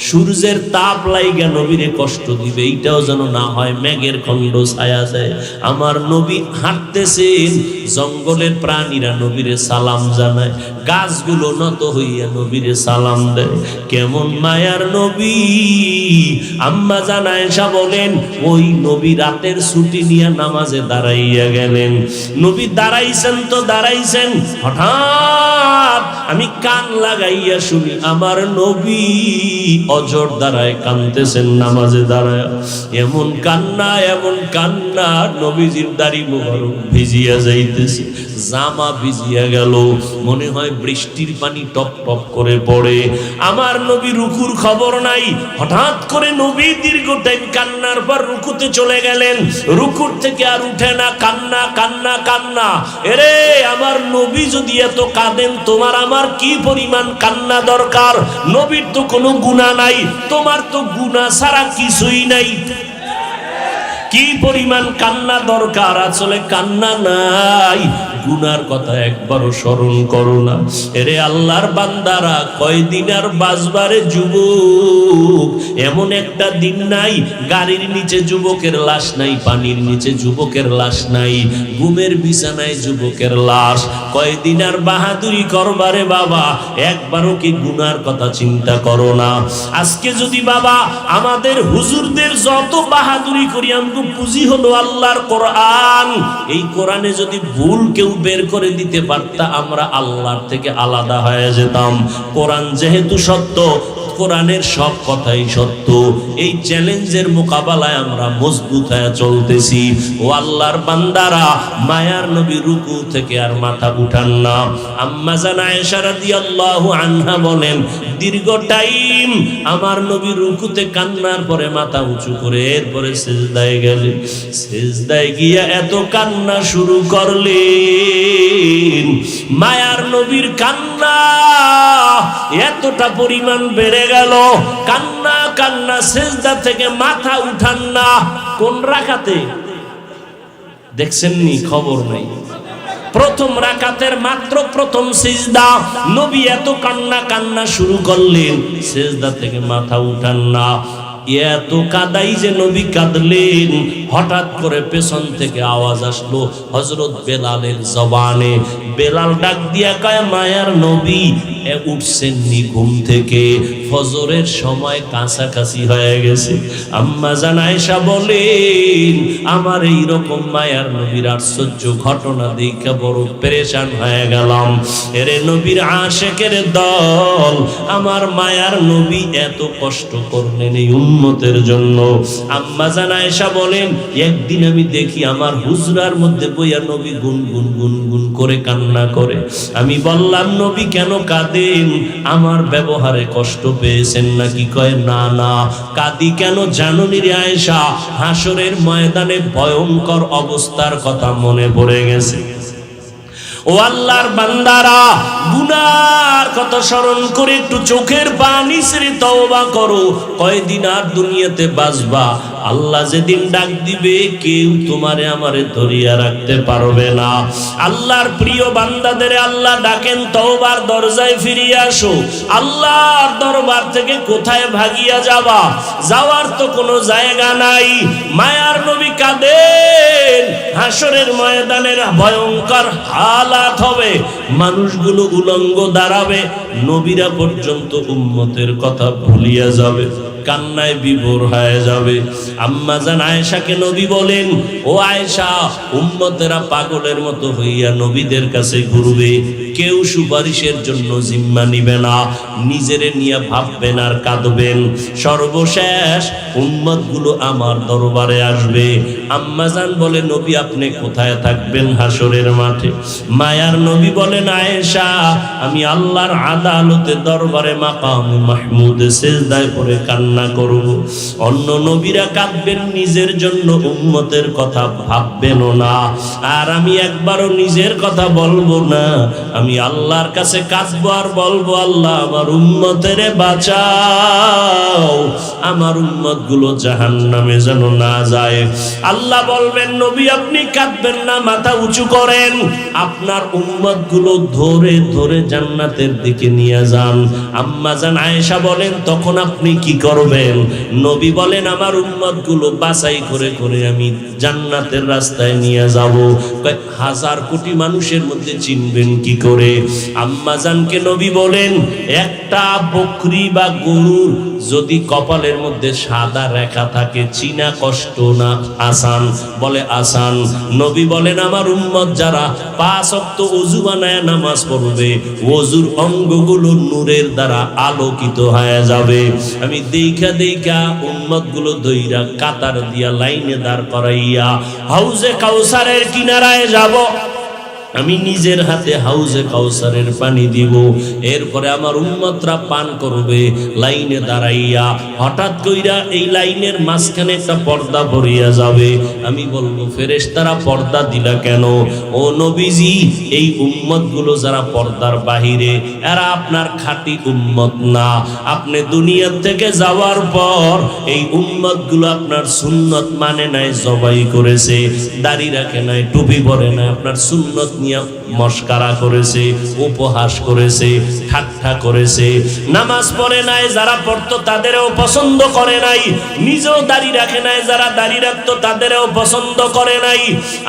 সূর্যের তাপ লাইগা নবীরে কষ্ট দিবে এইটাও যেন না হয়, মেঘের খণ্ড ছায়া দেয়। আমার নবী হাঁটতেছেন, জঙ্গলের প্রাণীরা নবীরে সালাম জানায়, গাছগুলো নত হইয়া নবীরে সালাম দেয়। কেমন মায়ার নবী! আম্মা জান আয়েশা বলেন, ওই নবী রাতের ছুটি নিয়ে নামাজে দাঁড়াইয়া গেলেন। নবী দাঁড়াইছেন তো দাঁড়াইছেন, হঠাৎ আমি কান লাগাইয়া শুনি আমার নবী অজর দাঁড়ায় কানতেছেন নামাজে দাঁড়ায়। এমন কান্না, এমন কান্না, নবীজির দাড়ি মোবারক ভিজিয়া যাইতেছে, জামা ভিজিয়া গেল, মনে হয় বৃষ্টির পানি টপ টপ করে পড়ে। আমার নবী রুকুর খবর নাই। হঠাৎ করে নবী দীর্ঘ টাইম কান্নার পর রুকুতে চলে গেলেন। রুকুর থেকে আর উঠে না, কান্না কান্না কান্না। এরে আমার নবী যদি এত কাঁদেন, তোমার আমার কি পরিমাণ কান্না দরকার? নবীর তো কোনো গুনাহ নাই, তোমার তো গুনাহ ছাড়া কিছুই নাই। কি পরিমাণ কান্না দরকার, আসলে কান্না নাই, গুনার কথা একবারও স্মরণ করো না। এরে আল্লাহর বান্দারা, কয়দিন আর বাঁচবারে যুবক? এমন একটা দিন নাই গাড়ির নিচে যুবকের লাশ নাই, পানির নিচে যুবকের লাশ নাই, ঘুমের বিছানায় যুবকের লাশ। কয়দিন আর বাহাদুরি করবারে বাবা? একবারও কি গুনার কথা চিন্তা করো না? আজকে যদি বাবা আমাদের হুজুরদের যত বাহাদুরি করি, আমগো পুঁজি হলো আল্লাহর কোরআন। এই কোরআনে যদি ভুল কেউ বের করে দিতে পারতা, আমরা আল্লাহর থেকে আলাদা হয়ে যেতাম। কোরআন যেহেতু সত্য, কোরআনের সব কথাই সত্য, এই চ্যালেঞ্জের মোকাবেলায় আমরা মজবুত হয়ে চলতেছি। ও আল্লাহর বান্দারা, মায়ার নবী রুকু থেকে আর মাথা উঠান না। আম্মা জান আয়েশা রাদিয়াল্লাহু আনহা বলেন, দীর্ঘ টাইম আমার নবী রুকুতে কান্নার পরে মাথা উঁচু করে এরপরে সিজদায় গেলেন। সিজদায় গিয়া এত কান্না শুরু করলেন, মায়ার নবীর কান্না এতটা পরিমাণ বেড়ে গেল, কান্না কান্না, সিজদা থেকে মাথা উঠান না। কোন রাকাতে দেখছেননি? খবর নাই। প্রথম রাকাতের মাত্র প্রথম সিজদা, নবী এত কান্না কান্না শুরু করলেন, সিজদা থেকে মাথা উঠান না। এত কাদাই যে নবী কাঁদলেন, হঠাৎ করে পেছন থেকে আওয়াজ আসলো হযরত বেলালের জবানে। বেলাল ডাক দিয়া কয়, মায়ার নবী উঠছেন নি ঘুম থেকে? ফজরের সময় কাছাকাছি হয়ে গেছে। আম্মা জান আয়েশা বলেন, আমার এই রকম মায়ার নবীর আশ্চর্য ঘটনা দেখে বড় পেরেশান হয়ে গেলাম। এরে নবীর আশেকের দল, আমার মায়ার নবী এত কষ্ট করলেন এই উম্মতের জন্য। আম্মা জান আয়েশা বলেন, একদিন আমি দেখি আমার হুজরার মধ্যে বইয়া নবী গুনগুন গুনগুন করে কান্না করে। আমি বললাম, নবী কেন কাঁদেন? আমার ব্যবহারে কষ্ট পেয়েছেন নাকি? কয়, না না, কাঁদি কেন জানুনি রে আয়েশা? হাসরের ময়দানে ভয়ঙ্কর অবস্থার কথা মনে পড়ে গেছে। ও আল্লাহর বান্দারা, গুনার কথা স্মরণ করে একটু চোখের পানি ছেড়ে তওবা করো। কয়দিন আর দুনিয়াতে বাঁচবা? আল্লাহ যেদিন ডাক দিবে, কেউ তোমারে আমারে ধরিয়া রাখতে পারবে না। আল্লাহর প্রিয় বান্দাদের আল্লাহ ডাকেন, তওবার দরজায় ফিরিয়ে আসো। আল্লাহর দরবার থেকে কোথায় ভাগিয়া যাবা? যাওয়ার তো কোনো জায়গা নাই। মায়ার নবী কাঁদেন, হাসরের ময়দানের ভয়ঙ্কর হালাত হবে, মানুষগুলো উলঙ্গ দাঁড়াবে, নবীরা পর্যন্ত উম্মতের কথা ভুলিয়া যাবে, কান্নায় বিভোর হয়ে যাবে। আম্মা জান আয়েশাকে নবী বলেন, ও আয়েশা, উম্মতেরা পাগলের মতো হইয়া নবীদের কাছে ঘুরবে, কেউ সুপারিশের জন্য জিম্মা নিবে না, নিজেরে নিয়ে ভাববেন আর কাঁদবেন। সর্বশেষ উম্মতগুলো আমার দরবারে আসবে। আম্মা জান বলে, নবী আপনি কোথায় থাকবেন হাসরের মাঠে? মায়ার নবী বলেন, আয়েশা, আমি আল্লাহর আদালতে দরবারে মাকাম মাহমুদে সিজদায় পড়ে কান্না করব। অন্য নবীরা কাঁদবেন নিজের জন্য, উম্মতের কথা ভাববেন না। আর আমি একবারও নিজের কথা বলবো না, আমি আল্লাহর কাছে কাঁদবো আর বলবো, আল্লাহ আমার উম্মতেরে বাঁচাও, আমার উম্মত গুলো জাহান্নামে যেন না যায়। আল্লাহ বলবেন, নবী আপনি কাঁদবেন না, মাথা উঁচু করেন, আপনার উম্মত গুলো ধরে ধরে জান্নাতের দিকে নিয়ে যান। আম্মা জান আয়েশা বলেন, তখন আপনি কি করবেন? নবী বলেন, আমার উম্মত গুলো বাছাই করে করে আমি জান্নাতের রাস্তায় নিয়ে যাব। হাজার কোটি মানুষের মধ্যে চিনবেন কি করে? আম্মা জানকে নবী বলেন, একটা বকরি বা গরুর যদি কপালের মধ্যে সাদা রেখা থাকে, চিনা কষ্ট না আসান? বলে আসান। নবী বলেন, আমার উম্মত যারা 5 ওয়াক্ত ওযু বানায় নামাজ পড়বে, ওযুর অঙ্গগুলো নূরের দ্বারা আলোকিত হয়ে যাবে। আমি দেখা দেখা উম্মত গুলো দইরা কাতার দিয়া লাইনে দাঁড় করাইয়া হাউজে কাউসারের কিনারায় যাব। আমি নিজের হাতে হাউজে কাউসারের পানি দিব, এরপরে আমার উম্মতরা পান করবে লাইনে দাঁড়াইয়া। হঠাৎ কইরা এই লাইনের মাঝখানে একটা পর্দা পড়িয়া যাবে। আমি বলবো, ফেরেশতারা পর্দা দিলা কেন? ও নবীজি, এই উম্মতগুলো যারা পর্দার বাহিরে, এরা আপনার খাঁটি উম্মত না। আপনি দুনিয়া থেকে যাওয়ার পর এই উম্মতগুলো আপনার সুন্নত মানে নাই, জবাই করেছে, দাড়ি রাখে নাই, টুপি পরে নাই, আপনার সুন্নত নিয়ে মস্কারা করেছে, উপহাস করেছে, ঠাট্টা করেছে। নামাজ পড়ে নাই, যারা পড়তো তাদেরও পছন্দ করে নাই। নিজেও দাড়ি রাখে নাই, যারা দাড়ি রাখতো তাদেরও পছন্দ করে নাই।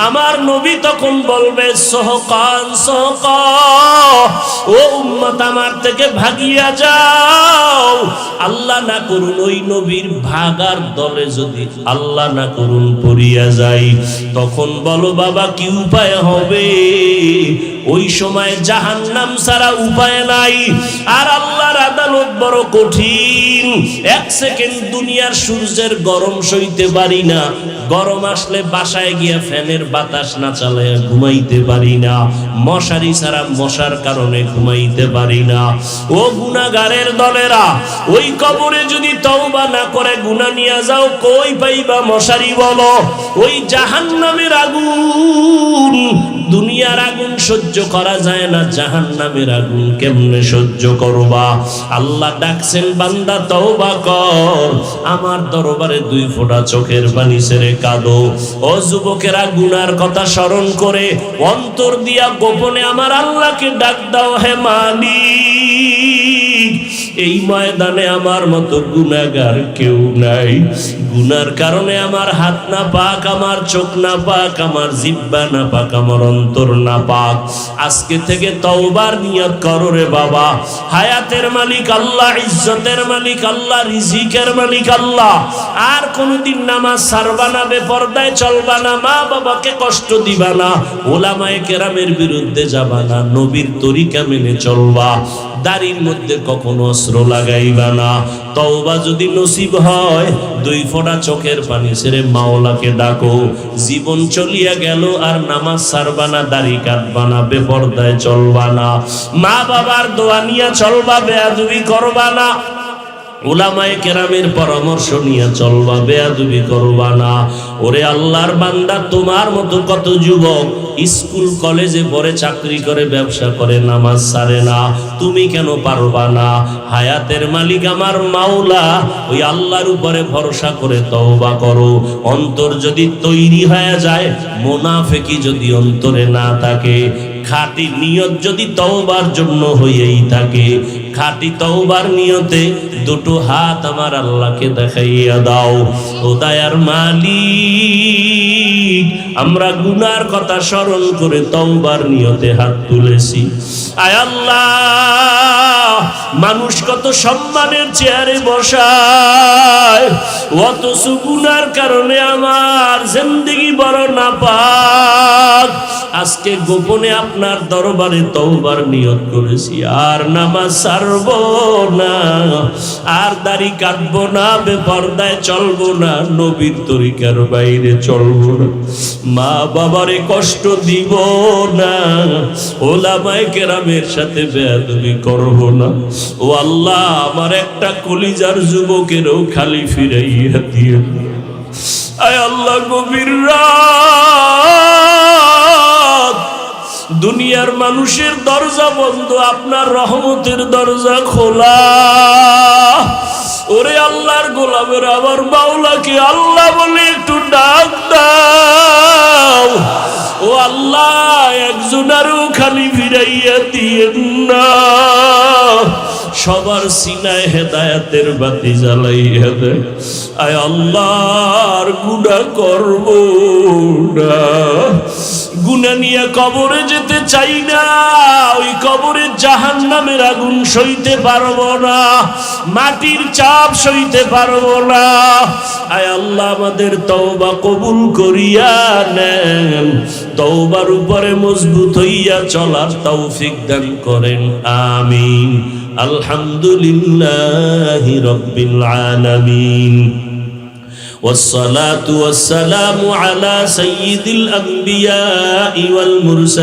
আমার নবী তখন বলবে, সোহকান সোহকা, ও উম্মত আমার থেকে ভাগিয়া যাও। আল্লাহ না করুন ওই নবীর ভাগার দলে যদি আল্লাহ না করুন পড়িয়া যাই, তখন বলো বাবা কি উপায় হবে? ওই সময় জাহান্নাম ছাড়া উপায় নাই। আর আল্লাহর আদালত বড় কঠিন। এক সেকেন্ড দুনিয়ার সূর্যের গরম সইতে পারি না, গরম আসলে বাসায় গিয়া ফ্যানের বাতাস না চালায় ঘুমাইতে পারি না, মশারি ছাড়া মশার কারণে ঘুমাইতে পারি না। ও গুনাহগারের দলেরা, ওই কবরে যদি তওবা না করে গুনাহ নিয়ে যাও, কই পাইবা মশারি বলো? ওই জাহান্নামের আগুন, দুনিয়ার আগুন সহ্য করা যায় না, জাহান্নামের আগুন কেমনে সহ্য করবা? আল্লাহ ডাকছেন, বান্দা তওবা কর, আমার দরবারে 2 ফোঁটা চোখের পানি ছেড়ে কাঁদো। ও যুবকেরা, গুনার কথা স্মরণ করে অন্তর দিয়া গোপনে আমার আল্লাহকে ডাক দাও, হে মালিক, এই ময়দানে আমার মতো গুনাহগার কেউ নাই। গুনার কারণে আমার হাত না পাক, আমার চোখ না পাক, আমার জিহ্বা না পাক, আমার অন্তর না পাক। আজকে থেকে তওবার নিয়ত করো রে বাবা। হায়াতের মালিক আল্লাহ, ইজ্জতের মালিক আল্লাহ, রিজিকের মালিক আল্লাহ। আর কোনদিন নামাজ ছাড়বা না, বেপরদায় চলবা না, মা বাবাকে কষ্ট দিবা না, ওলামায়ে কেরামের বিরুদ্ধে যাবা না, নবীর তরিকা মেনে চলবা, দাড়ির মধ্যে কখনো অস্ত্র লাগাইবা না। তওবা যদি নসিব হয়, 2 ফোঁটা চোখের পানি ছেড়ে মাওলাকে ডাকো। জীবন চলিয়া গেল আর নামাজ ছাড়বা না, দাড়ি কাটবা না, বেপরদায় চলবা না, মা বাবার দোয়া নিয়া চলবা, বেয়াদবি করবা না, উলামায়ে কেরামের পরামর্শ নিয়ে চলবা, বেয়াদবি করবা না। ওরে আল্লাহর বান্দা, তোমার মতো কত যুবক স্কুল কলেজে পড়ে, চাকরি করে, ব্যবসা করে, নামাজ ছাড়ে না, তুমি কেন পারবা না? হায়াতের মালিক আমার মাওলা, ওই আল্লাহর উপরে ভরসা করে তওবা করো। অন্তর যদি তৈরি হয়ে যায়, মুনাফিকি যদি অন্তরে না থাকে, খাঁটি নিয়ত যদি তওবার জন্য হয়েই থাকে, খাঁটি তওবার নিয়তে 2 হাত আমার আল্লাহকে দেখাইয়া দাও। ও দয়ার মালিক, আমরা গুনার কথা স্মরণ করে তওবার নিয়তে হাত তুলেছি। আয় আল্লাহ, মানুষ কত সম্মানের চেয়ারে বসায়, অথচ গুনার কারণে আমার জিন্দেগি বড় নাপাক। আজকে গোপনে আপনার দরবারে তওবার নিয়ত করেছি, আর নামাজ ছাড়বো না, আর দাড়ি কাটবো না, বেপরদায় চলবো না, নবীর তরিকার বাইরে চলবো না, মা বাবারে কষ্ট দিব না, ওলামায়ে কেরামের সাথে বেয়াদবি করবো না। ও আল্লাহ, আমার একটা কলিজার যুবকেরও খালি ফিরাইয়া দিয়ে। আয় আল্লাহ, গভীর রাত, দুনিয়ার মানুষের দরজা বন্ধ, আপনার রহমতের দরজা খোলা। ওরে আল্লাহর গোলামের আমার মাওলাকে আল্লাহ বলে একটু ডাক দাও। ও আল্লাহ, একজনারও খালি ফিরাইয়া দিয়েন না, সবার সিনায় হেদায়েতের বাতি জ্বালাইয়া দেয়। আয় আল্লাহর গুনাহ করব না, গুনাহ নিয়ে কবরে যেতে চাই না, ওই কবরে জাহান্নামের আগুন সইতে পারবো না, মাটির চাপ সইতে পারবো না। আয় আল্লাহ, আমাদের তওবা কবুল করিয়া নেন, তওবার উপরে মজবুত হইয়া চলার তৌফিক দান করেন, আমিন। আলহামদুলিল্লাহি রাব্বিল আলামিন, والصلاة والسلام على سيد الأنبياء والمرسلين।